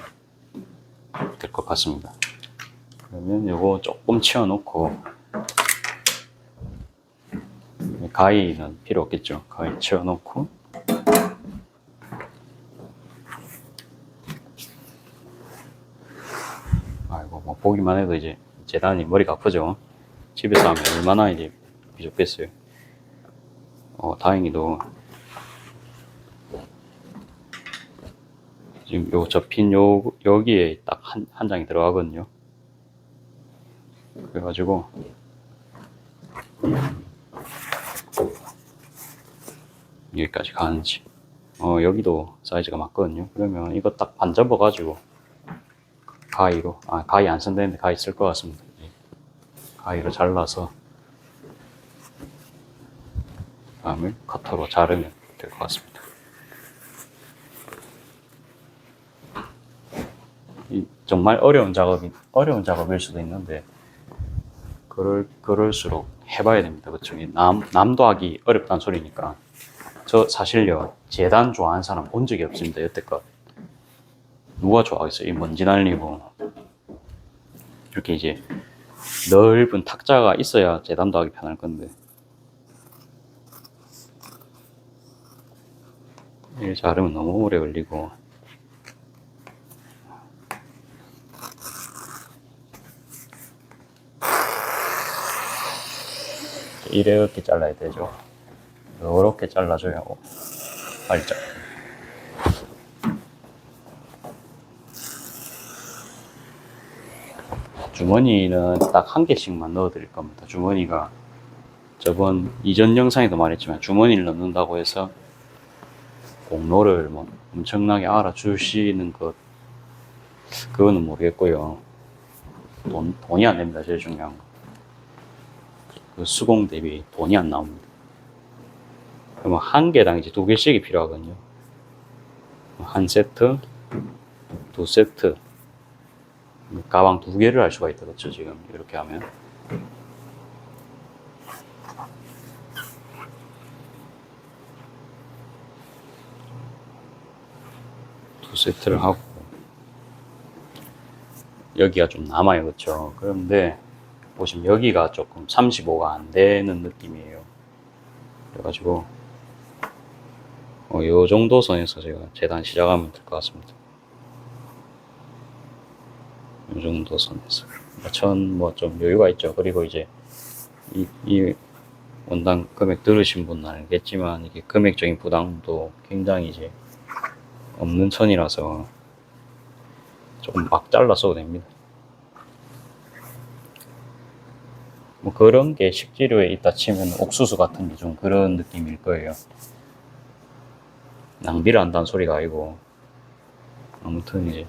될 것 같습니다. 그러면 요거 조금 치워놓고 가위는 필요 없겠죠. 가위 치워놓고 아이고 뭐 보기만 해도 이제 재단이 머리가 아프죠. 집에서 하면 얼마나 이제 비좁겠어요. 다행히도 지금 요 접힌 여기에 딱 한 장이 들어가거든요. 그래가지고 여기까지 가는지 여기도 사이즈가 맞거든요. 그러면 이거 딱 반 접어가지고 가위로 가위 안 쓴다는데 가위 쓸 것 같습니다. 가위로 잘라서 다음에 커터로 자르면 될 것 같습니다. 정말 어려운 작업일 수도 있는데 그럴수록 해봐야 됩니다. 그쵸? 남도 하기 어렵다는 소리니까. 저 사실요 재단 좋아하는 사람 본 적이 없습니다. 여태껏. 누가 좋아하겠어요? 이 먼지 날리고 이렇게 이제 넓은 탁자가 있어야 재단도 하기 편할 건데 일 자르면 너무 오래 걸리고 이렇게 잘라야 되죠. 이렇게 잘라줘야 빨리 잘. 주머니는 딱 한 개씩만 넣어 드릴 겁니다. 주머니가 이전 영상에도 말했지만 주머니를 넣는다고 해서 공로를 뭐 엄청나게 알아주시는 그거는 모르겠고요. 돈이 안 됩니다. 제일 중요한 거. 그 수공 대비 돈이 안 나옵니다. 그러면 한 개당 이제 2개씩이 필요하거든요. 한 세트, 2세트. 가방 2개를 할 수가 있다, 그렇죠? 지금 이렇게 하면. 두 세트를 하고 여기가 좀 남아요, 그렇죠? 그런데 보시면 여기가 조금 35가 안 되는 느낌이에요. 그래가지고 요 정도 선에서 제가 재단 시작하면 될 것 같습니다. 요 정도 선에서 전 뭐 좀 여유가 있죠. 그리고 이제 이 원당 금액 들으신 분은 알겠지만 이게 금액적인 부담도 굉장히 이제 없는 천이라서 조금 막 잘라 써도 됩니다. 뭐 그런 게 식재료에 있다 치면 옥수수 같은 게 좀 그런 느낌일 거예요. 낭비를 한다는 소리가 아니고 아무튼 이제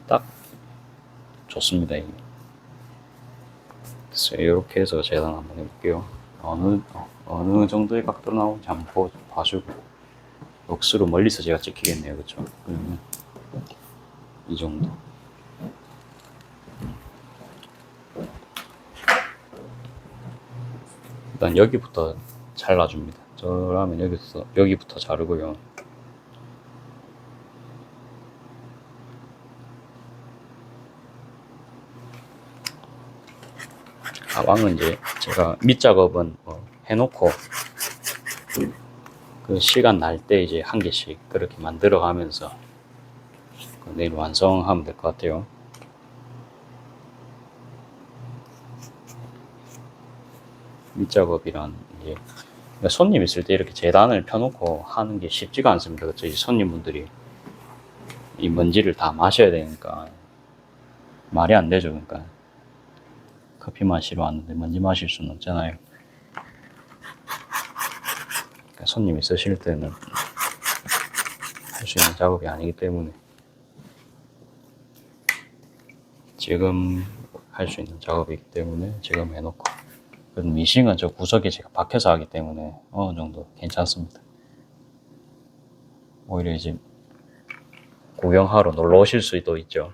딱 좋습니다. 이게. 그래서 이렇게 해서 재단 한번 해볼게요. 어느 정도의 각도로 나오는지 한번 봐주고 억수로 멀리서 제가 찍히겠네요. 그쵸? 그러면 이 정도. 일단 여기부터 잘라줍니다. 저라면 여기부터 자르고요. 가방은 이제 제가 밑작업은 해놓고 그 시간 날 때 이제 한 개씩 그렇게 만들어 가면서 내일 완성하면 될 것 같아요. 밑작업이란 이제 손님 있을 때 이렇게 재단을 펴놓고 하는 게 쉽지가 않습니다. 그렇죠? 이제 손님분들이 이 먼지를 다 마셔야 되니까 말이 안 되죠. 그러니까 커피 마시러 왔는데 먼지 마실 수는 없잖아요. 그러니까 손님이 쓰실 때는 할 수 있는 작업이 아니기 때문에 지금 할 수 있는 작업이기 때문에 지금 해놓고, 미싱은 저 구석에 제가 박혀서 하기 때문에 어느 정도 괜찮습니다. 오히려 이제 구경하러 놀러 오실 수도 있죠.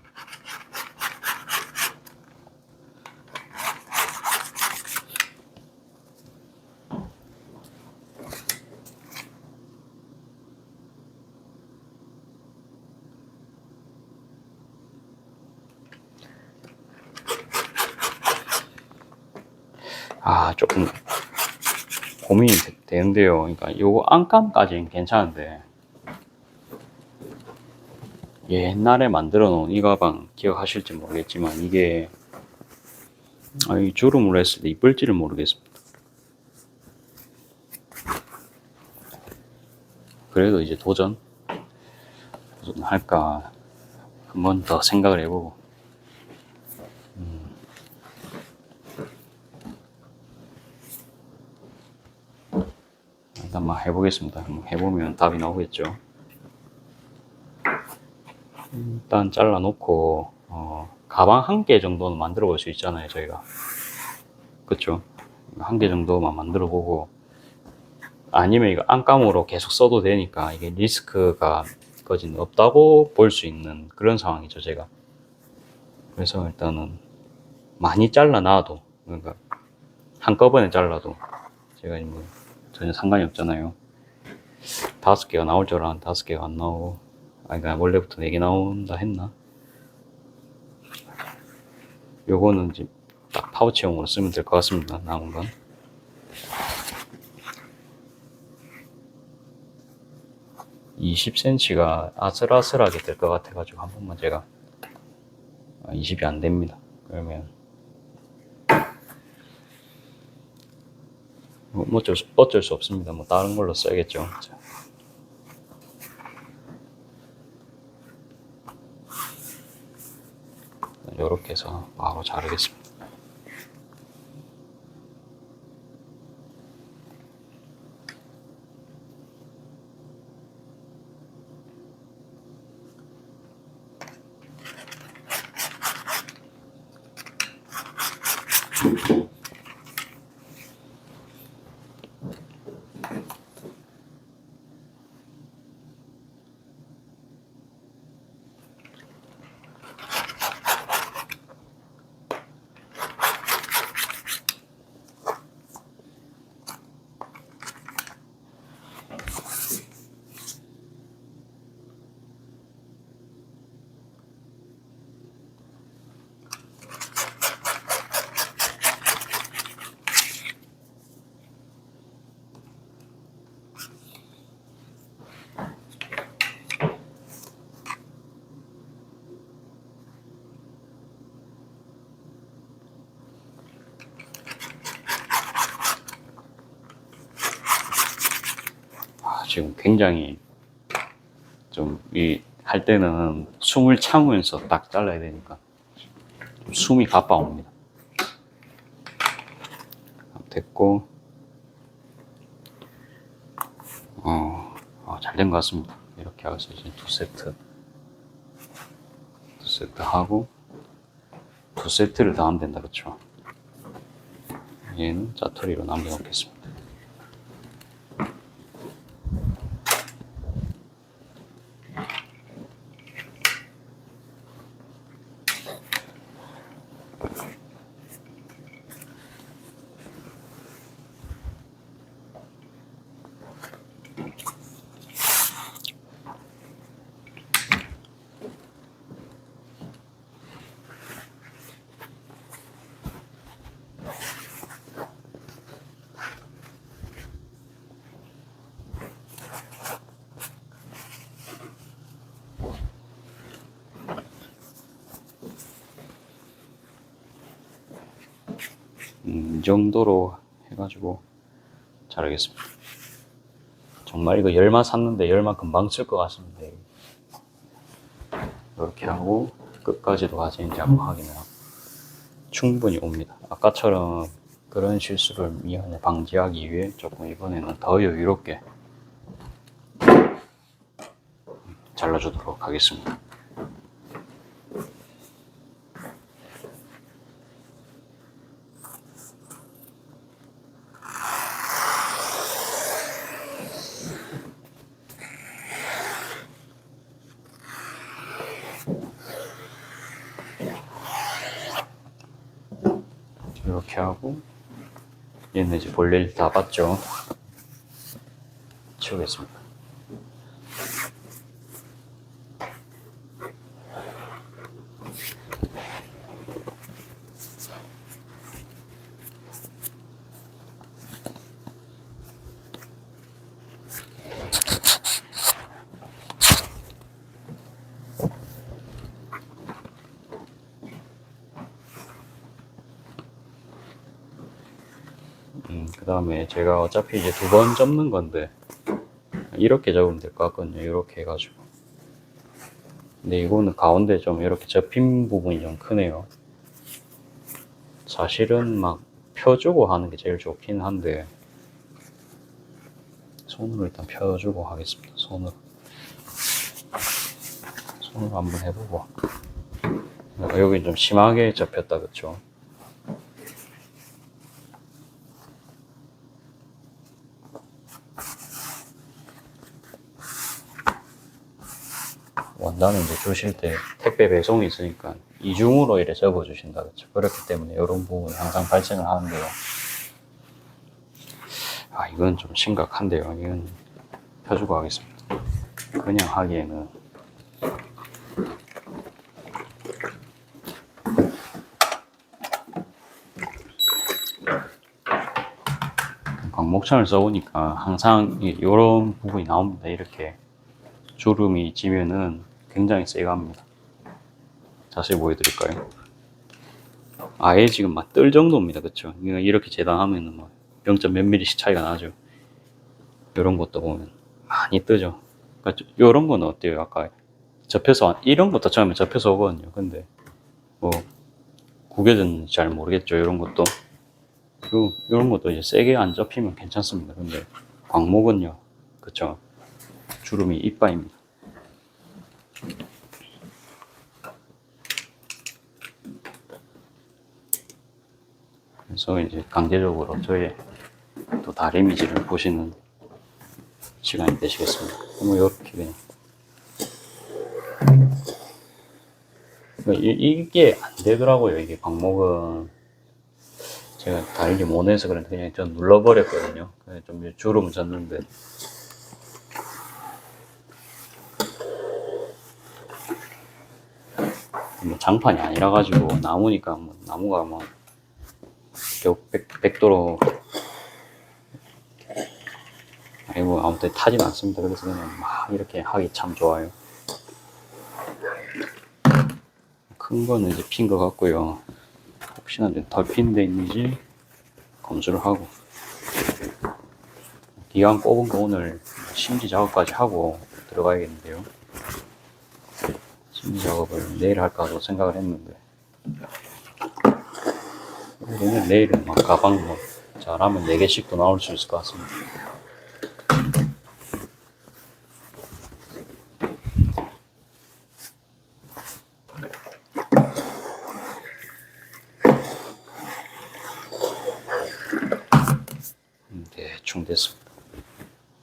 조금 고민이 되는데요. 그러니까 요거 안감까지는 괜찮은데, 옛날에 만들어 놓은 이 가방 기억하실지 모르겠지만 이게 이 주름으로 했을 때 이쁠지를 모르겠습니다. 그래도 이제 도전할까 한 번 더 생각을 해보고, 일단 막 해보겠습니다. 한번 해보면 답이 나오겠죠. 일단 잘라놓고 가방 한 개 정도는 만들어 볼 수 있잖아요, 저희가. 그쵸? 한 개 정도만 만들어 보고, 아니면 이거 안감으로 계속 써도 되니까 이게 리스크가 거진 없다고 볼 수 있는 그런 상황이죠, 제가. 그래서 일단은 많이 잘라놔도, 그러니까 한꺼번에 잘라도 제가 뭐 전혀 상관이 없잖아요. 5개가 나올 줄 알았는데 5개가 안 나오고, 그러니까 원래부터 4개 나온다 했나? 요거는 이제 딱 파우치용으로 쓰면 될 것 같습니다. 남은 건. (20cm가) 아슬아슬하게 될 것 같아가지고 한 번만 제가 20이 안 됩니다. 그러면 어쩔 수 없습니다. 뭐 다른 걸로 써야겠죠. 요렇게 해서 바로 자르겠습니다. 지금 굉장히 좀 할 때는 숨을 참으면서 딱 잘라야 되니까 숨이 가빠옵니다. 됐고, 잘 된 것 같습니다. 이렇게 해서 이제 2세트 하고 2세트를 더 하면 된다, 그쵸? 얘는 짜투리로 남겨놓겠습니다. 이 정도로 해가지고 자르겠습니다. 정말 이거 열마 샀는데 열마 금방 쓸 것 같습니다. 이렇게 하고 끝까지도 가지는지 한번 확인을 하고 충분히 옵니다. 아까처럼 그런 실수를 미연에 방지하기 위해 조금 이번에는 더 여유롭게 잘라주도록 하겠습니다. 이렇게 하고 얘는 이제 볼일 다 봤죠? 치우겠습니다. 그 다음에 제가 어차피 이제 2번 접는 건데 이렇게 접으면 될 것 같거든요. 이렇게 해가지고. 근데 이거는 가운데 좀 이렇게 접힌 부분이 좀 크네요. 사실은 막 펴주고 하는 게 제일 좋긴 한데 손으로 일단 펴주고 하겠습니다. 손으로 한번 해보고. 여기 좀 심하게 접혔다 그쵸? 원단은 이제 주실 때 택배 배송이 있으니까 이중으로 이렇게 접어주신다 그쵸? 그렇기 때문에 이런 부분이 항상 발생을 하는데요. 아, 이건 좀 심각한데요. 이건 펴주고 하겠습니다. 그냥 하기에는 광목천을 써보니까 항상 이런 부분이 나옵니다. 이렇게 주름이 지면은 굉장히 세게 합니다. 자세히 보여드릴까요? 아예 지금 막 뜰 정도입니다. 그쵸? 이렇게 재단하면은 막 0. 몇 mm씩 차이가 나죠. 이런 것도 보면 많이 뜨죠. 그러니까 이런 거는 어때요? 아까 접혀서 이런 것도 처음에 접혀서 오거든요. 근데 뭐 구겨졌는지 잘 모르겠죠. 이런 것도 이런 것도 이제 세게 안 접히면 괜찮습니다. 근데 광목은요, 그쵸? 주름이 이빠입니다. 그래서 이제 강제적으로 저의 또 다리미질을 보시는 시간이 되시겠습니다. 뭐 이렇게 그냥 이게 안 되더라고요. 이게 광목은 제가 다리를 못 내서 그런데 그냥 좀 눌러버렸거든요. 좀 주름은 졌는데 뭐 장판이 아니라 가지고 나무니까 뭐 나무가 뭐 백도로 아니고 아무튼 타진 않습니다. 그래서 그냥 막 이렇게 하기 참 좋아요. 큰 거는 이제 핀 것 같고요. 혹시나 덜 핀 데 있는지 검수를 하고 기왕 뽑은 거 오늘 심지 작업까지 하고 들어가야겠는데요. 심지 작업을 내일 할까도 생각을 했는데 내일은 막 가방 뭐 잘하면 4개씩도 나올 수 있을 것 같습니다. 대충 됐습니다.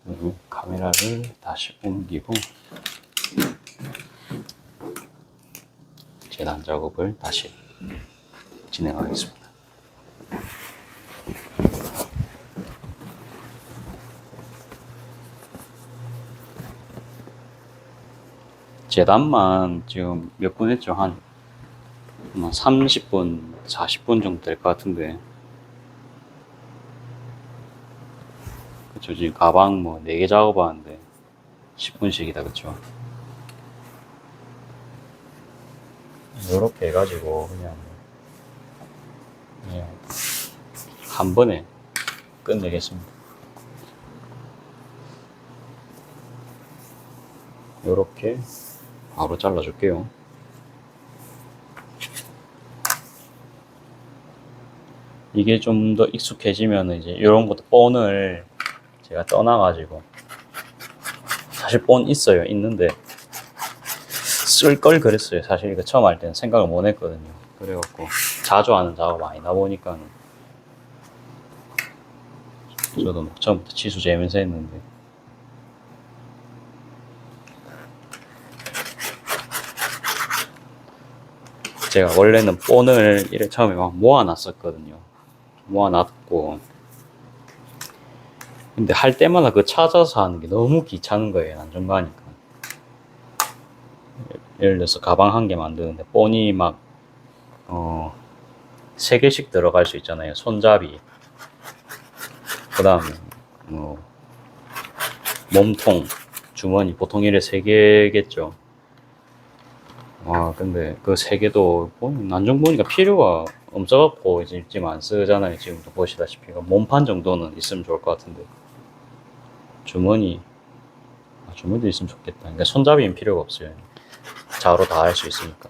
그리고 카메라를 다시 옮기고 재단 작업을 다시 진행하겠습니다. 재단만 지금 몇 분 했죠? 한 30분, 40분 정도 될 것 같은데 그쵸? 지금 가방 뭐 4개 작업하는데 10분씩이다 그쵸? 이렇게 해가지고 그냥 한 번에 끝내겠습니다. 이렇게 바로 잘라줄게요. 이게 좀 더 익숙해지면 이제 이런 것도 본을 제가 떠나가지고, 사실 본 있어요. 있는데 쓸 걸 그랬어요. 사실 이거 처음 할 때는 생각을 못 했거든요. 그래갖고 자주 하는 작업 아니다 보니까 저도 막 처음부터 치수 재면서 했는데, 제가 원래는 본을 이렇게 처음에 막 모아놨었거든요. 모아놨고, 근데 할 때마다 그 찾아서 하는 게 너무 귀찮은 거예요. 난중가니까. 예를 들어서 가방 한 개 만드는데 본이 막 3개씩 들어갈 수 있잖아요. 손잡이, 그 다음에 몸통, 주머니, 보통 이래 3개겠죠. 근데 그 3개도 난중 보니까 필요가 없어갖고 이제 지금 안 쓰잖아요. 지금도 보시다시피 몸판 정도는 있으면 좋을 것 같은데, 주머니도 있으면 좋겠다. 그러니까 손잡이는 필요가 없어요. 좌우로 다 할 수 있으니까.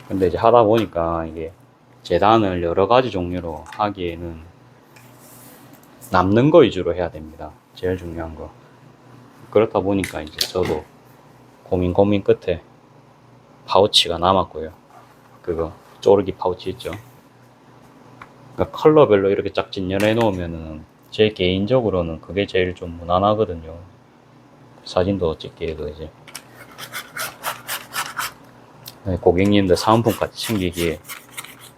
근데 이제 하다 보니까 이게 재단을 여러 가지 종류로 하기에는 남는 거 위주로 해야 됩니다. 제일 중요한 거. 그렇다 보니까 이제 저도 고민 끝에 파우치가 남았고요. 그거 쪼르기 파우치 있죠. 그러니까 컬러별로 이렇게 쫙 진열해 놓으면은 제 개인적으로는 그게 제일 좀 무난하거든요. 사진도 찍기에도 이제 고객님들 사은품까지 챙기기에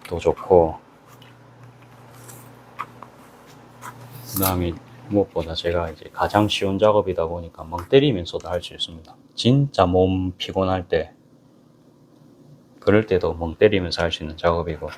도 좋고, 그 다음에 무엇보다 제가 이제 가장 쉬운 작업이다 보니까 멍 때리면서도 할 수 있습니다. 진짜 몸 피곤할 때, 그럴 때도 멍 때리면서 할 수 있는 작업이고,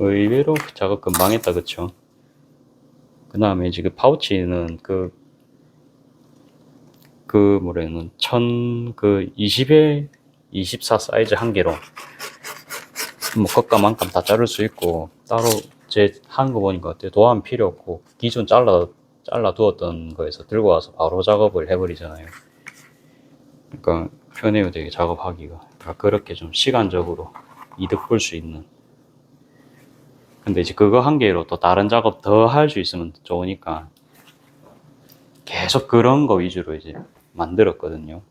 의외로 작업 금방 했다, 그쵸? 그 다음에 이제 그 파우치는 뭐래는 20에 24 사이즈 한 개로 뭐 겉감만큼 다 자를 수 있고, 따로 제 하는 거 보니까 도안 필요 없고 기존 잘라 두었던 거에서 들고 와서 바로 작업을 해버리잖아요. 그러니까 편해요, 되게 작업하기가. 그러니까 그렇게 좀 시간적으로 이득 볼 수 있는. 근데 이제 그거 한 개로 또 다른 작업 더 할 수 있으면 좋으니까 계속 그런 거 위주로 이제 만들었거든요.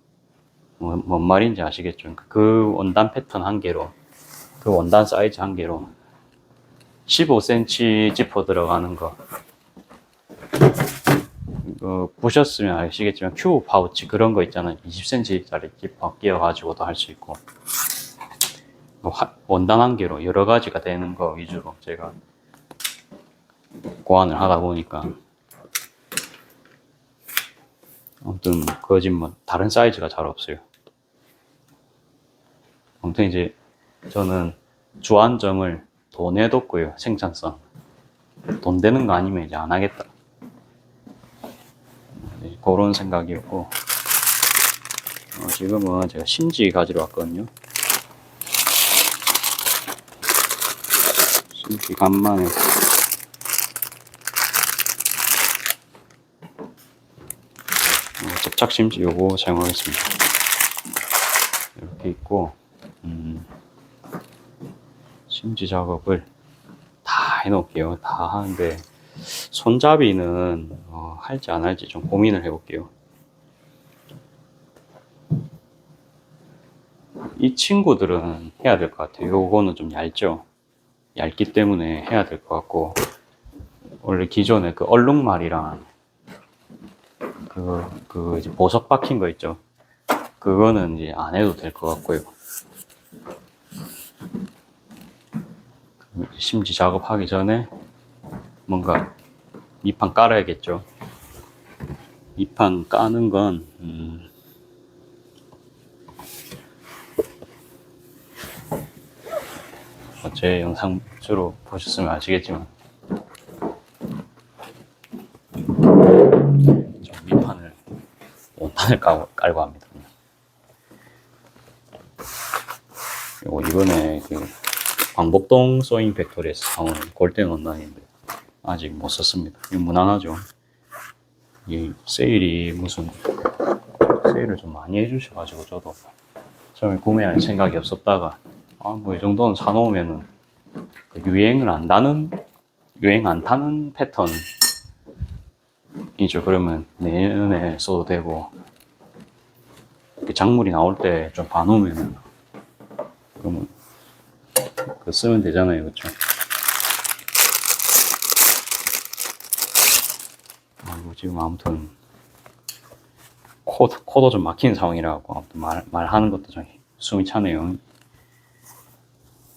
뭔 말인지 아시겠죠? 그 원단 패턴 한 개로, 그 원단 사이즈 한 개로 15cm 지퍼 들어가는 거, 보셨으면 아시겠지만 큐브 파우치 그런 거 있잖아요. 20cm짜리 지퍼 끼워가지고도 할 수 있고, 원단 한 개로 여러 가지가 되는 거 위주로 제가 고안을 하다 보니까, 아무튼 그 집 뭐 다른 사이즈가 잘 없어요. 아무튼 이제 저는 주안점을 돈에 뒀고요. 생산성 돈 되는 거 아니면 이제 안 하겠다, 그런 생각이었고, 지금은 제가 심지 가지러 왔거든요. 심지 간만에 접착 심지 요거 사용하겠습니다. 이렇게 있고, 심지 작업을 다 해놓을게요. 다 하는데 손잡이는 할지 안 할지 좀 고민을 해볼게요. 이 친구들은 해야 될 것 같아요. 요거는 좀 얇죠. 얇기 때문에 해야 될 것 같고, 원래 기존에 그 얼룩말이랑 이제 보석 박힌 거 있죠. 그거는 이제 안 해도 될 것 같고요. 심지 작업하기 전에 뭔가 밑판 깔아야겠죠. 밑판 까는 건 제 영상 주로 보셨으면 아시겠지만 좀 밑판을 원단을 깔고 합니다. 이번에 광복동 소잉 팩토리에서 사온 골덴 원단인데 아직 못 썼습니다. 이거 무난하죠. 이 세일이 무슨 세일을 좀 많이 해주셔가지고 저도 처음에 구매할 생각이 없었다가 뭐 이 정도는 사놓으면은 유행 안 타는 패턴이죠. 그러면 내년에 써도 되고 이렇게 작물이 나올 때 좀 봐놓으면은 그러면 그 쓰면 되잖아요, 그렇죠? 지금 아무튼 코도 좀 막히는 상황이라고 아무튼 말하는 것도 좀 숨이 차네요.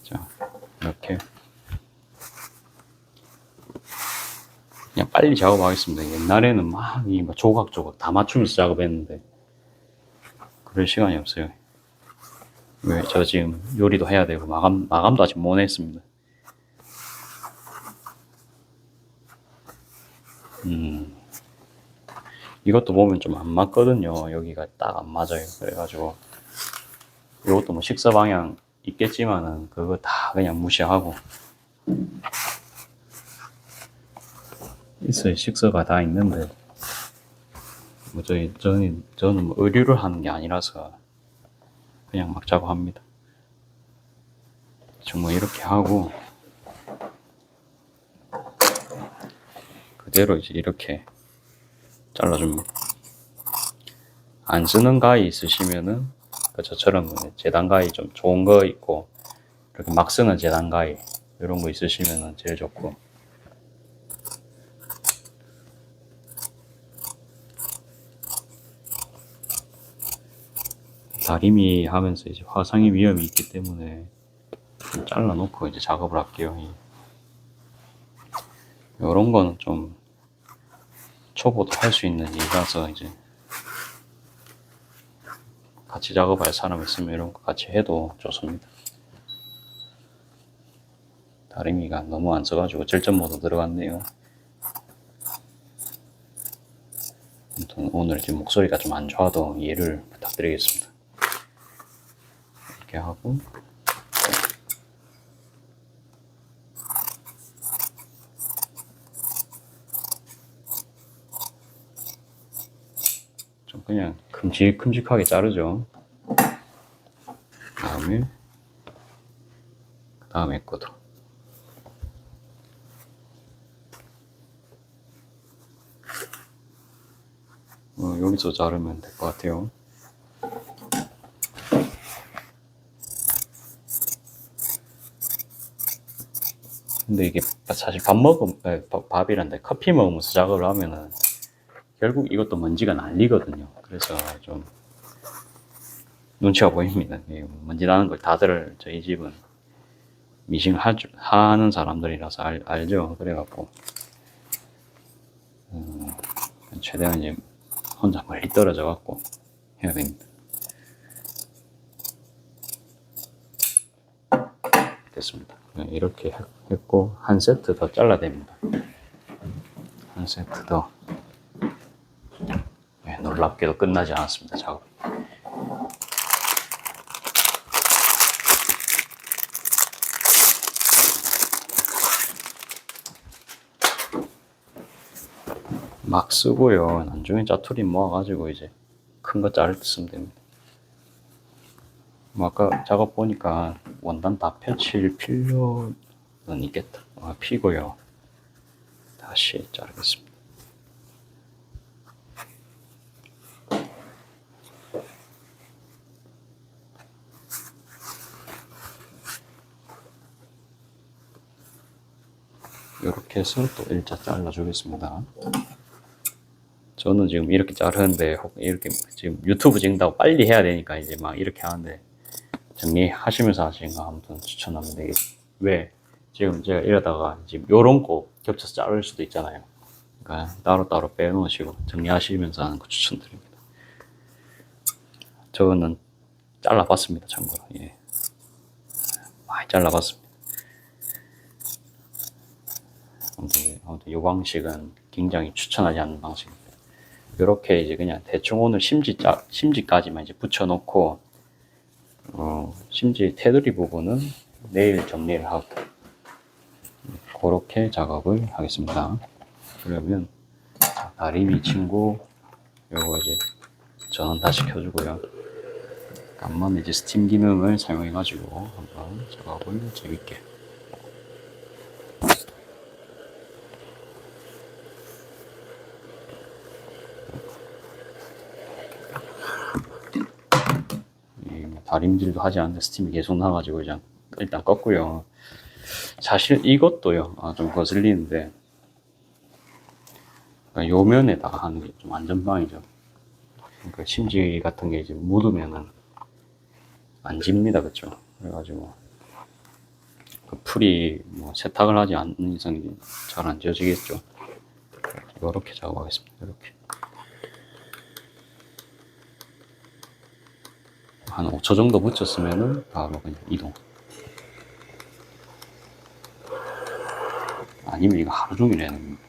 자, 이렇게 그냥 빨리 작업하겠습니다. 옛날에는 막 조각조각 다 맞추면서 작업했는데 그럴 시간이 없어요. 왜? 저 지금 요리도 해야 되고 마감도 아직 못 했습니다. 이것도 보면 좀 안 맞거든요. 여기가 딱 안 맞아요. 그래가지고 이것도 뭐 식사 방향 있겠지만은 그거 다 그냥 무시하고 있어요. 식사가 다 있는데 뭐 저는 뭐 의류를 하는 게 아니라서 그냥 막 작업합니다. 정말 이렇게 하고 그대로 이제 이렇게 잘라줍니다. 안 쓰는 가위 있으시면은 저처럼 재단 가위 좀 좋은 거 있고 이렇게 막 쓰는 재단 가위 이런 거 있으시면은 제일 좋고 다리미 하면서 이제 화상의 위험이 있기 때문에 좀 잘라 놓고 이제 작업을 할게요. 이런 거는 좀 초보도 할 수 있는 일이라서 이제 같이 작업할 사람 있으면 이런 거 같이 해도 좋습니다. 다리미가 너무 안 써가지고 절전 모드 들어갔네요. 아무튼 오늘 지금 목소리가 좀 안 좋아도 이해를 부탁드리겠습니다. 이렇게 하고 좀 그냥 큼직큼직하게 자르죠. 그 다음에 것도 여기서 자르면 될 것 같아요. 근데 이게 사실 밥이란데 커피 먹으면서 작업을 하면은 결국 이것도 먼지가 날리거든요. 그래서 좀 눈치가 보입니다. 먼지 나는 걸 다들 저희 집은 미싱 하는 사람들이라서 알죠. 그래갖고 최대한 이제 혼자 멀리 떨어져 갖고 해야 됩니다. 됐습니다. 이렇게 했고 한 세트 더 잘라야 됩니다. 한 세트 더. 놀랍게도 끝나지 않았습니다. 작업. 막 쓰고요. 나중에 짜투리 모아가지고 이제 큰 거 자를 때 쓰면 됩니다. 아까 작업 보니까 원단 다 펼칠 필요는 있겠다. 피고요. 다시 자르겠습니다. 이렇게 해서 또 일자 잘라주겠습니다. 저는 지금 이렇게 자르는데 이렇게 지금 유튜브 찍는다고 빨리 해야 되니까 이제 막 이렇게 하는데 정리하시면서 하시는 거 아무튼 추천합니다. 왜 지금 제가 이러다가 지금 요런 거 겹쳐서 자를 수도 있잖아요. 그러니까 따로따로 빼놓으시고 정리하시면서 하는 거 추천드립니다. 저는 잘라봤습니다. 참고로 많이 잘라봤습니다. 아무튼 이 방식은 굉장히 추천하지 않는 방식입니다. 이렇게 이제 그냥 대충 오늘 심지까지만 이제 붙여놓고 심지 테두리 부분은 내일 정리를 하고 그렇게 작업을 하겠습니다. 그러면 다리미 친구 요거 이제 전원 다시 켜주고요. 간만 이제 스팀 기능을 사용해 가지고 한번 작업을 재밌게. 다림질도 하지 않는데 스팀이 계속 나가지고 그냥 일단 껐고요. 사실 이것도요, 좀 거슬리는데 요 면에다가 하는 게 좀 안전방이죠. 그러니까 심지 같은 게 이제 묻으면은 안 집니다, 그쵸? 그래가지고 그 풀이 뭐 세탁을 하지 않는 이상 잘 안 지워지겠죠. 이렇게 작업하겠습니다. 이렇게 한 5초 정도 붙였으면은 바로 그냥 이동. 아니면 이거 하루 종일 해야 됩니다.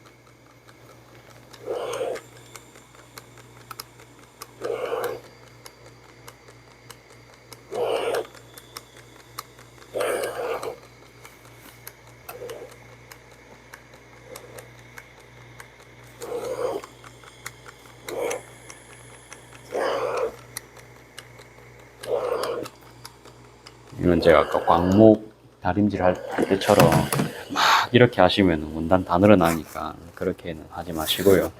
이건 제가 아까 광목 다림질 할 때처럼 막 이렇게 하시면 원단 다 늘어나니까 그렇게는 하지 마시고요.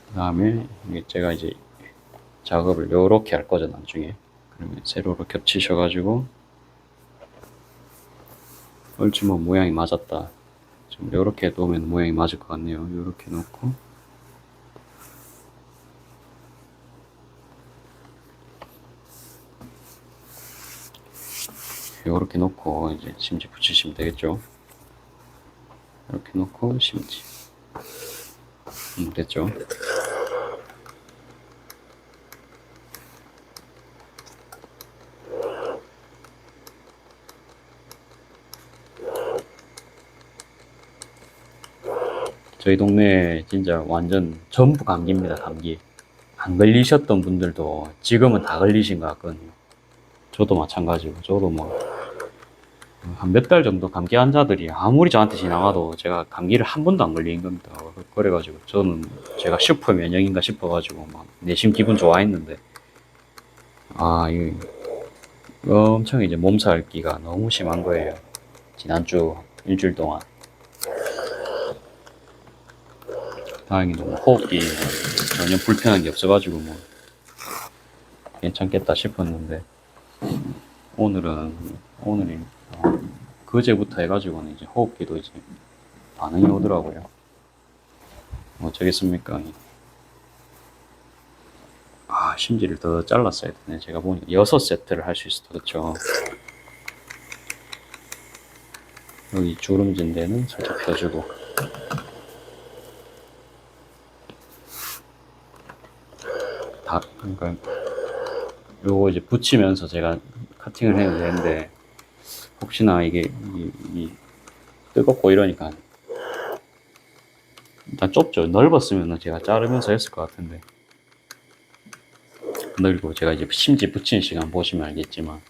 그 다음에 제가 이제 작업을 요렇게 할 거죠, 나중에. 그러면 세로로 겹치셔가지고 얼추 뭐 모양이 맞았다. 좀 요렇게 놓으면 모양이 맞을 것 같네요. 요렇게 놓고 요렇게 놓고 이제 심지 붙이시면 되겠죠. 이렇게 놓고 심지. 됐죠. 저희 동네 진짜 완전 전부 감기입니다, 감기. 안 걸리셨던 분들도 지금은 다 걸리신 것 같거든요. 저도 마찬가지고, 저도 뭐, 한 몇 달 정도 감기 환자들이 아무리 저한테 지나가도 제가 감기를 한 번도 안 걸린 겁니다. 그래가지고 저는 제가 슈퍼 면역인가 싶어가지고 막 내심 기분 좋아했는데, 이거 엄청 이제 몸살기가 너무 심한 거예요. 지난주 일주일 동안. 다행히 뭐 호흡기 전혀 불편한 게 없어가지고 뭐 괜찮겠다 싶었는데 오늘이 그제부터 해가지고는 이제 호흡기도 이제 반응이 오더라고요. 어쩌겠습니까? 심지를 더 잘랐어야 되네. 제가 보니까 6세트를 할 수 있어. 그렇죠? 여기 주름진 데는 살짝 펴주고 그러니까 요거 이제 붙이면서 제가 커팅을 해도 되는데 혹시나 이게 뜨겁고 이러니까 일단 좁죠. 넓었으면 제가 자르면서 했을 것 같은데 넓고 제가 이제 심지 붙이는 시간 보시면 알겠지만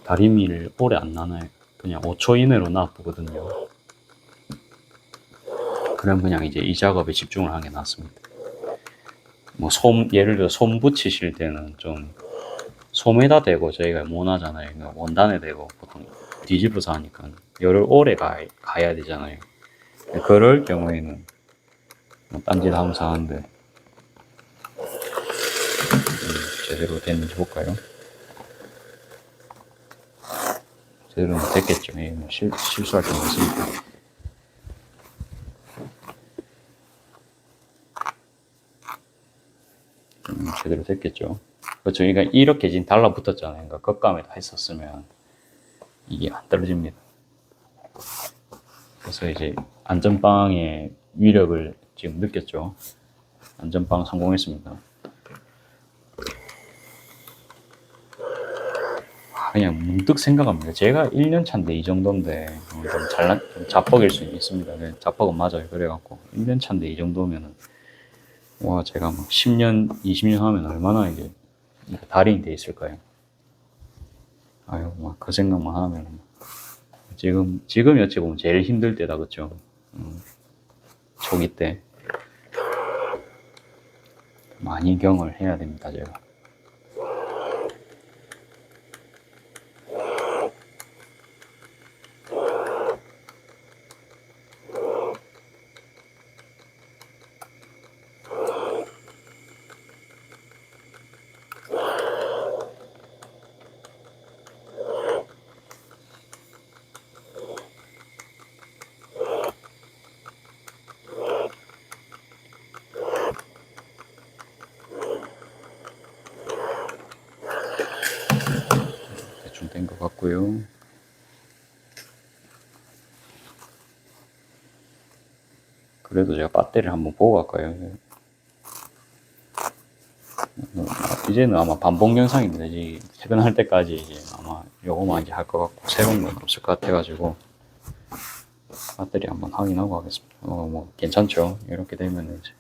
다리미를 오래 안 놔놔요. 그냥 5초 이내로 놔두거든요. 그럼 그냥 이제 이 작업에 집중을 하는 게 낫습니다. 뭐 예를 들어 솜 붙이실 때는 좀 솜에다 대고 저희가 못 하잖아요. 원단에 대고 보통 뒤집어서 하니까 열을 오래 가야 되잖아요. 그럴 경우에는 딴짓 하면서 하는데 제대로 됐는지 볼까요? 제대로 됐겠죠. 실수할 게 없으니까. 제대로 됐겠죠. 그렇죠. 그러니까 이렇게 지금 달라붙었잖아요. 그러니까 겉감에다 했었으면 이게 안 떨어집니다. 그래서 이제 안전빵의 위력을 지금 느꼈죠. 안전빵 성공했습니다. 그냥 문득 생각합니다. 제가 1년 차인데 이 정도인데 좀 자뻑일 수 있습니다. 자뻑은 맞아요. 그래갖고 1년 차인데 이 정도면은 와 제가 막 10년, 20년 하면 얼마나 이게 달인이 돼 있을까요? 아유, 막 그 생각만 하면 지금이 어찌 보면 제일 힘들 때다, 그쵸? 초기 때 많이 경험을 해야 됩니다, 제가. 대충 된 것 같고요. 그래도 제가 배터리를 한번 보고 갈까요? 이제는 아마 반복 영상입니다. 이제 퇴근할 때까지 이제 아마 요거만 이제 할 것 같고 새로운 건 없을 것 같아가지고 배터리 한번 확인하고 하겠습니다. 뭐 괜찮죠? 이렇게 되면 이제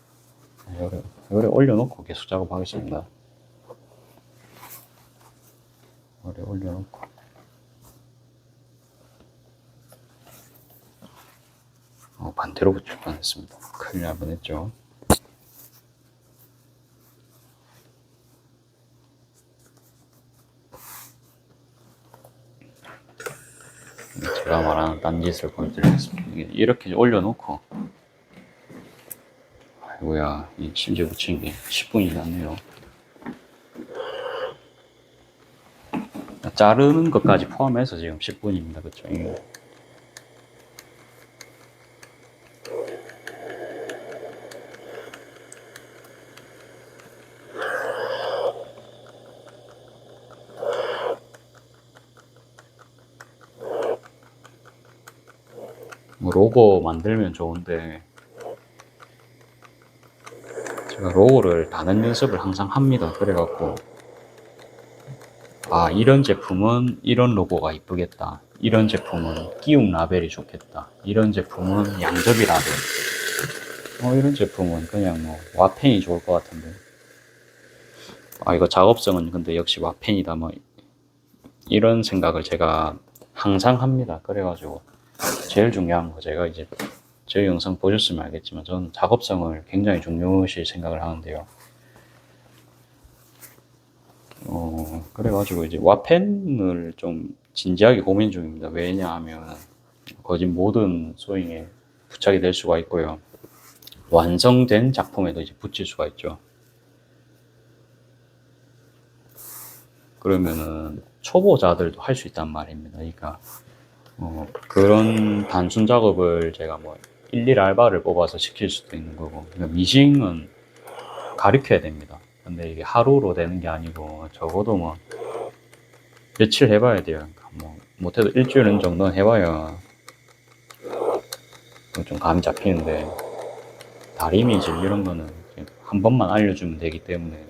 요래 올려놓고 계속 작업하겠습니다. 요래 올려놓고 반대로 붙일 뻔했습니다. 큰일 날 뻔했죠. 제가 말하는 딴짓을 보여드리겠습니다. 이렇게 올려놓고 아이고야, 이 심지어 붙인 게 10분이 지났네요. 자르는 것까지 포함해서 지금 10분입니다. 그쵸? 뭐 로고 만들면 좋은데 제가 로고를 다는 연습을 항상 합니다. 그래갖고 이런 제품은 이런 로고가 이쁘겠다. 이런 제품은 끼움 라벨이 좋겠다. 이런 제품은 양접이 라벨. 이런 제품은 그냥 뭐 와펜이 좋을 것 같은데. 이거 작업성은 근데 역시 와펜이다. 뭐 이런 생각을 제가 항상 합니다. 그래가지고 제일 중요한 거 제가 이제 제 영상 보셨으면 알겠지만 저는 작업성을 굉장히 중요시 생각을 하는데요. 그래가지고 이제 와펜을 좀 진지하게 고민 중입니다. 왜냐하면 거진 모든 소잉에 부착이 될 수가 있고요. 완성된 작품에도 이제 붙일 수가 있죠. 그러면은 초보자들도 할 수 있단 말입니다. 그러니까 그런 단순 작업을 제가 뭐 일일 알바를 뽑아서 시킬 수도 있는 거고, 그러니까 미싱은 가르쳐야 됩니다. 근데 이게 하루로 되는 게 아니고 적어도 뭐 며칠 해봐야 돼요. 그러니까 뭐 못해도 일주일 정도는 해봐야 좀 감이 잡히는데, 다리미질 이런 거는 한 번만 알려주면 되기 때문에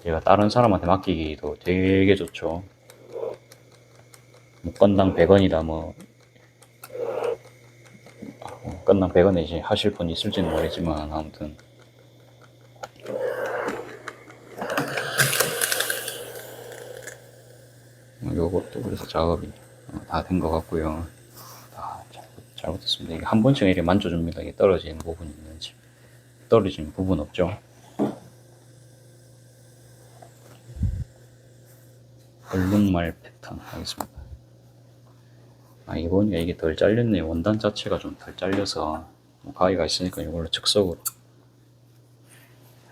제가 다른 사람한테 맡기기도 되게 좋죠. 뭐 건당 100원이다 뭐 건당 100원에 이제 하실 분 있을지는 모르겠지만 아무튼 요것도 그래서 작업이 다 된 것 같고요. 다 잘 붙었습니다. 이게 한 번씩 이렇게 만져줍니다. 이게 떨어지는 부분이 있는지. 떨어지는 부분 없죠. 얼룩말 패턴 하겠습니다. 이거니까 이게 덜 잘렸네요. 원단 자체가 좀 덜 잘려서 뭐 가위가 있으니까 이걸로 즉석으로,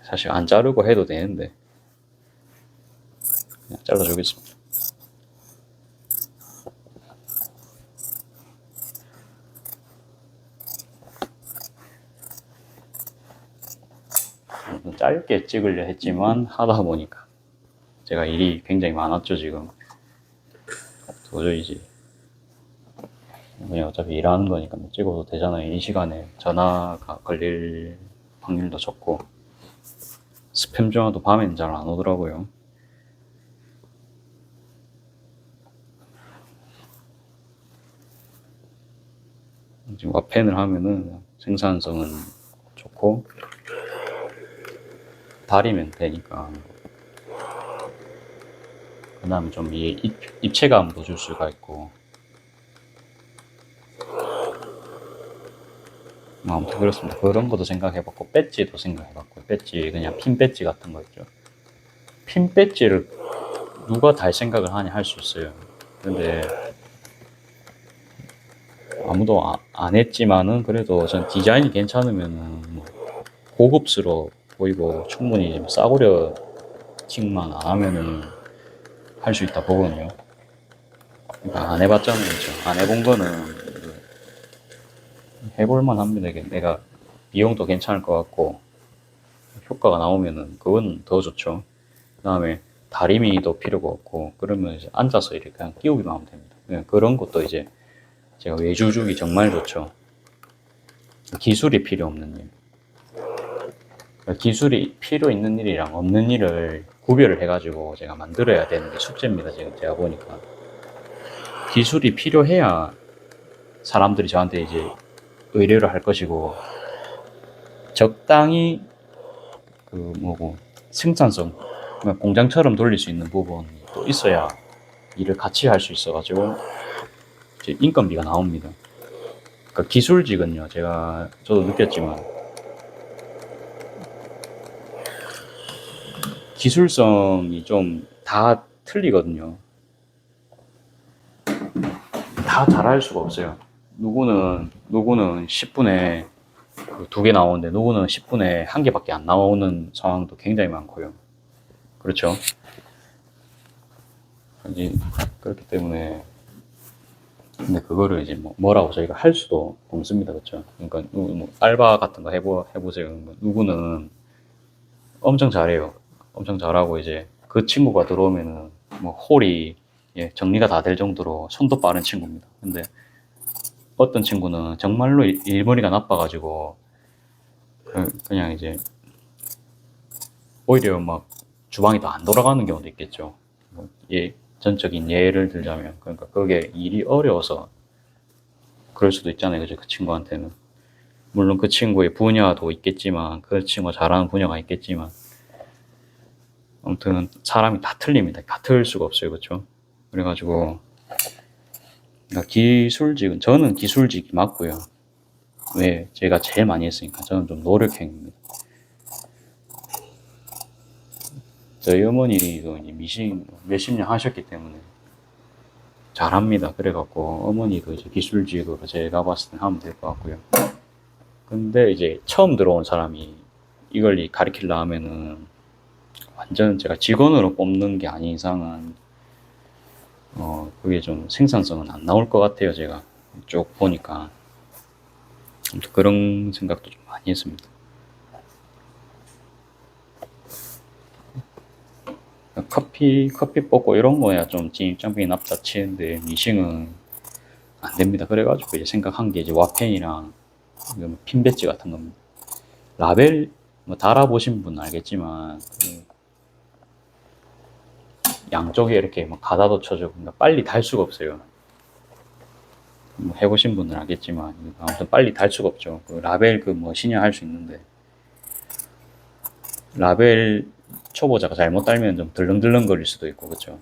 사실 안 자르고 해도 되는데 그냥 잘라주겠습니다. 짧게 찍으려 했지만 하다 보니까 제가 일이 굉장히 많았죠. 지금 도저히 이제 그냥 어차피 일하는 거니까 찍어도 되잖아요. 이 시간에 전화가 걸릴 확률도 적고 스팸 전화도 밤에는 잘 안 오더라고요. 지금 와펜을 하면은 생산성은 좋고 다리면 되니까. 그 다음에 좀 입체감도 줄 수가 있고. 아무튼 그렇습니다. 그런 것도 생각해봤고, 배지도 생각해봤고, 배지, 그냥 핀 배지 같은 거 있죠. 핀 배지를 누가 달 생각을 하냐 할 수 있어요. 근데 아무도 안 했지만은 그래도 전 디자인이 괜찮으면은 뭐 고급스러워 보이고 충분히 싸구려 팅만 안 하면은 할 수 있다 보거든요. 그러니까 안 해봤잖아요. 그렇죠? 안 해본 거는 해볼만 합니다. 이게 내가 비용도 괜찮을 것 같고 효과가 나오면은 그건 더 좋죠. 그 다음에 다리미도 필요가 없고 그러면 이제 앉아서 이렇게 그냥 끼우기만 하면 됩니다. 그냥 그런 것도 이제 제가 외주 주기 정말 좋죠. 기술이 필요 없는 일. 기술이 필요 있는 일이랑 없는 일을 구별을 해가지고 제가 만들어야 되는 게 숙제입니다. 지금 제가 보니까 기술이 필요해야 사람들이 저한테 이제 의뢰를 할 것이고 적당히 그 뭐고 생산성 공장처럼 돌릴 수 있는 부분이 또 있어야 일을 같이 할 수 있어가지고 이제 인건비가 나옵니다. 그러니까 기술직은요, 저도 느꼈지만 기술성이 좀 다 틀리거든요. 다 잘할 수가 없어요. 누구는 10분에 두 개 나오는데 누구는 10분에 한 개밖에 안 나오는 상황도 굉장히 많고요. 그렇죠? 이제 그렇기 때문에 근데 그거를 이제 뭐라고 저희가 할 수도 없습니다. 그렇죠? 그러니까 뭐 알바 같은 거 해보세요. 누구는 엄청 잘해요. 엄청 잘하고 이제 그 친구가 들어오면은 뭐 홀이 정리가 다 될 정도로 손도 빠른 친구입니다. 근데 어떤 친구는 정말로 일머리가 나빠가지고 그냥 이제 오히려 막 주방이 더 안 돌아가는 경우도 있겠죠. 뭐 전적인 예를 들자면 그러니까 그게 일이 어려워서 그럴 수도 있잖아요. 그죠? 그 친구한테는 물론 그 친구의 분야도 있겠지만 그 친구가 잘하는 분야가 있겠지만 아무튼 사람이 다 틀립니다. 같을 수가 없어요. 그렇죠? 그래가지고 그러니까 저는 기술직이 맞고요. 왜? 제가 제일 많이 했으니까 저는 좀 노력형입니다. 저희 어머니도 미싱 몇십 년 하셨기 때문에 잘합니다. 그래갖고 어머니도 이제 기술직으로 제가 봤을 때 하면 될 것 같고요. 근데 이제 처음 들어온 사람이 이걸 가르치려 하면은 완전 제가 직원으로 뽑는 게 아닌 이상은 그게 좀 생산성은 안 나올 것 같아요. 제가 쭉 보니까 그런 생각도 좀 많이 했습니다. 커피 뽑고 이런 거야 좀 진입장벽이 납작치는데 미싱은 안 됩니다. 그래가지고 이제 생각한 게 이제 와펜이랑 핀 배지 같은 겁니다. 라벨 뭐 달아보신 분은 알겠지만 양쪽에 이렇게 뭐 가다도 쳐주고 그러니까 빨리 달 수가 없어요. 뭐 해보신 분은 알겠지만 아무튼 빨리 달 수가 없죠. 그 라벨 그 뭐시냐 할 수 있는데 라벨 초보자가 잘못 달면 좀 들렁들렁 거릴 수도 있고 그렇죠.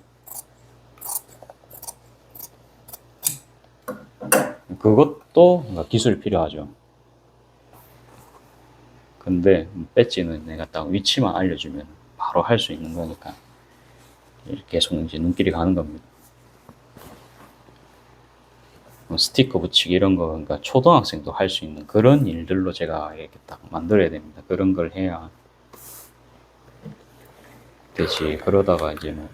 그것도 기술이 필요하죠. 근데 배지는 내가 딱 위치만 알려주면 바로 할 수 있는 거니까 계속 이제 눈길이 가는 겁니다. 스티커 붙이기 이런 거 그러니까 초등학생도 할 수 있는 그런 일들로 제가 이렇게 딱 만들어야 됩니다. 그런 걸 해야 되지. 그러다가 이제 뭐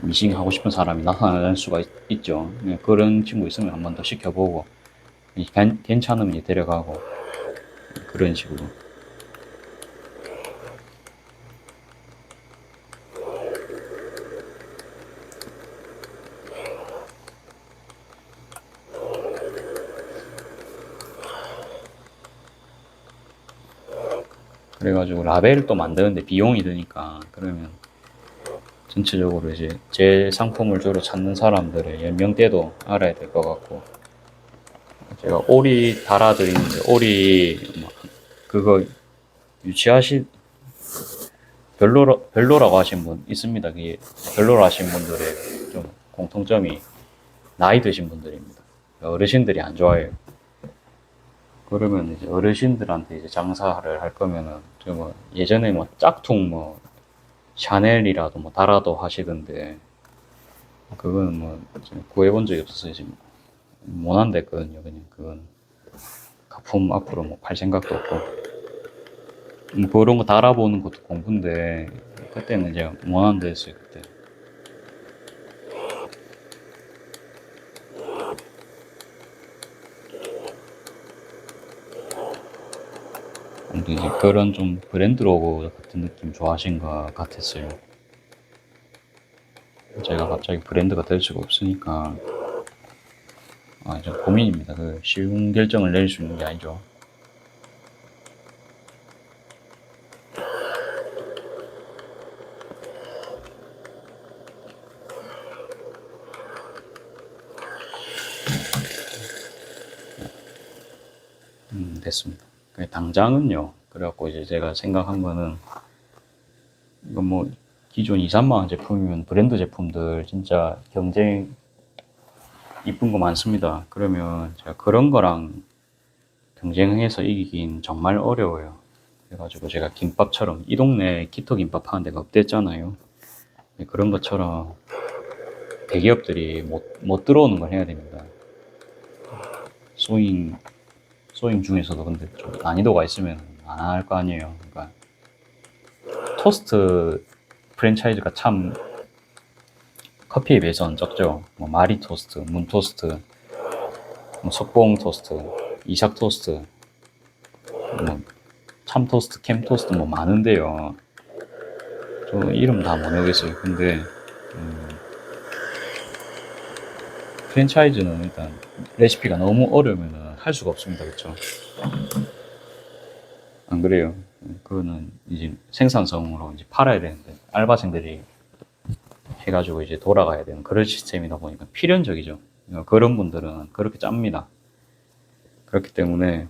미싱 하고 싶은 사람이 나타날 수가 있죠. 그런 친구 있으면 한 번 더 시켜보고 괜찮으면 이제 데려가고 그런 식으로. 그래가지고 라벨을 또 만드는데 비용이 드니까 그러면 전체적으로 이제 제 상품을 주로 찾는 사람들의 연령대도 알아야 될 것 같고 제가 오리 달아드리는데 오리 그거 유치하시 별로라고 하신 분 있습니다. 그게 별로라고 하신 분들의 좀 공통점이 나이 드신 분들입니다. 어르신들이 안 좋아해요. 그러면 이제 어르신들한테 이제 장사를 할 거면은 뭐 예전에 뭐 짝퉁 뭐 샤넬이라도 뭐 달아도 하시던데 그거는 뭐 구해본 적이 없어서 지금 못한댔거든요. 그냥 그건 가품 앞으로 뭐 팔 생각도 없고 그런 거 달아보는 것도 공부인데 그때는 이제 못한댔어요 그때. 근데 이제 그런 좀 브랜드 로고 같은 느낌 좋아하신 것 같았어요. 제가 갑자기 브랜드가 될 수가 없으니까 좀 고민입니다. 그 쉬운 결정을 내릴 수 있는 게 아니죠. 됐습니다. 당장은요. 그래갖고 이제 제가 생각한 거는 이건 뭐 기존 2, 3만 원 제품이면 브랜드 제품들 진짜 경쟁 이쁜 거 많습니다. 그러면 제가 그런 거랑 경쟁해서 이기긴 정말 어려워요. 그래가지고 제가 김밥처럼 이 동네에 키토 김밥 하는 데가 없댔잖아요. 그런 것처럼 대기업들이 못 들어오는 걸 해야 됩니다. 소잉 중에서도 근데 좀 난이도가 있으면 안 할 거 아니에요. 그러니까 토스트 프랜차이즈가 참 커피에 비해서는 적죠. 뭐 마리 토스트, 문 토스트, 뭐 석봉 토스트, 이삭 토스트, 뭐 참 토스트, 캠 토스트 뭐 많은데요. 저 이름 다 못 외우겠어요. 근데 프랜차이즈는 일단 레시피가 너무 어려우면 할 수가 없습니다. 그렇죠? 안 그래요? 그거는 이제 생산성으로 이제 팔아야 되는데 알바생들이 해가지고 이제 돌아가야 되는 그런 시스템이다 보니까 필연적이죠. 그런 분들은 그렇게 짭니다. 그렇기 때문에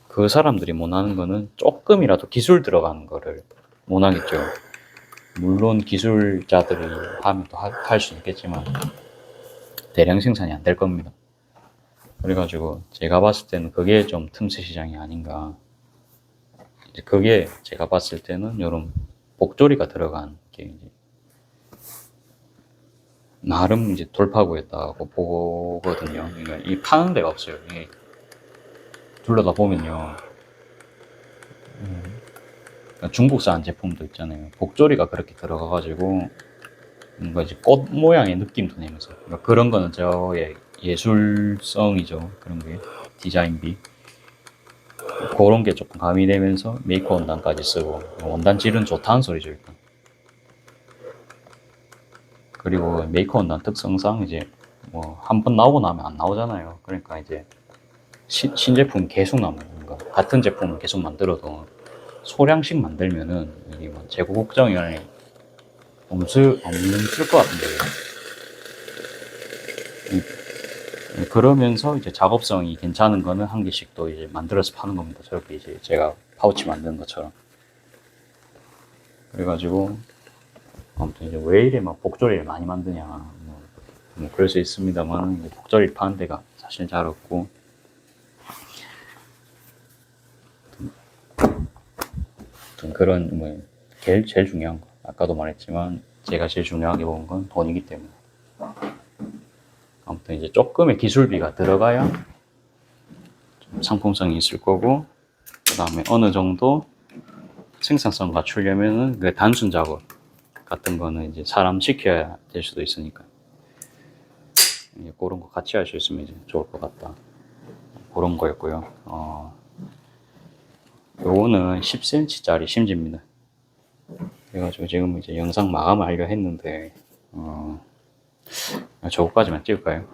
그 사람들이 못하는 거는 조금이라도 기술 들어가는 거를 못하겠죠. 물론 기술자들이 하면 또 할 수 있겠지만 대량 생산이 안 될 겁니다. 그래가지고 제가 봤을 때는 그게 좀 틈새 시장이 아닌가. 이제 그게 제가 봤을 때는 이런 복조리가 들어간 게 이제 나름 이제 돌파구였다고 보거든요. 그러니까 이 파는 데가 없어요. 이게 둘러다 보면요. 그러니까 중국산 제품도 있잖아요. 복조리가 그렇게 들어가가지고 뭔가 이제 꽃 모양의 느낌도 내면서 그러니까 그런 거는 저의 예술성이죠. 그런 게 디자인비 그런 게 조금 가미되면서 메이커 원단까지 쓰고 원단 질은 좋다는 소리죠 일단. 그리고 메이커 원단 특성상 이제 뭐 한 번 나오고 나면 안 나오잖아요. 그러니까 이제 신제품 계속 나오는 거 같은 제품을 계속 만들어도 소량씩 만들면은 이게 뭐 재고 걱정이 없을 것 같은데 그러면서 이제 작업성이 괜찮은 거는 한 개씩 또 이제 만들어서 파는 겁니다. 저렇게 이제 제가 파우치 만드는 것처럼. 그래가지고 아무튼 이제 왜 이래 막 복조리를 많이 만드냐 뭐 그럴 수 있습니다만 복조리 파는 데가 사실 잘 없고 그런 뭐 제일 중요한 거 아까도 말했지만 제가 제일 중요하게 본 건 돈이기 때문에 아무튼 이제 조금의 기술비가 들어가야 좀 상품성이 있을 거고 그 다음에 어느 정도 생산성 갖추려면은 그 단순 작업 같은 거는 이제 사람 시켜야 될 수도 있으니까 그런 거 같이 할 수 있으면 이제 좋을 것 같다. 그런 거였고요. 요거는 10cm짜리 심지입니다. 그래가지고 지금 이제 영상 마감을 하려 했는데 저거까지만 찍을까요?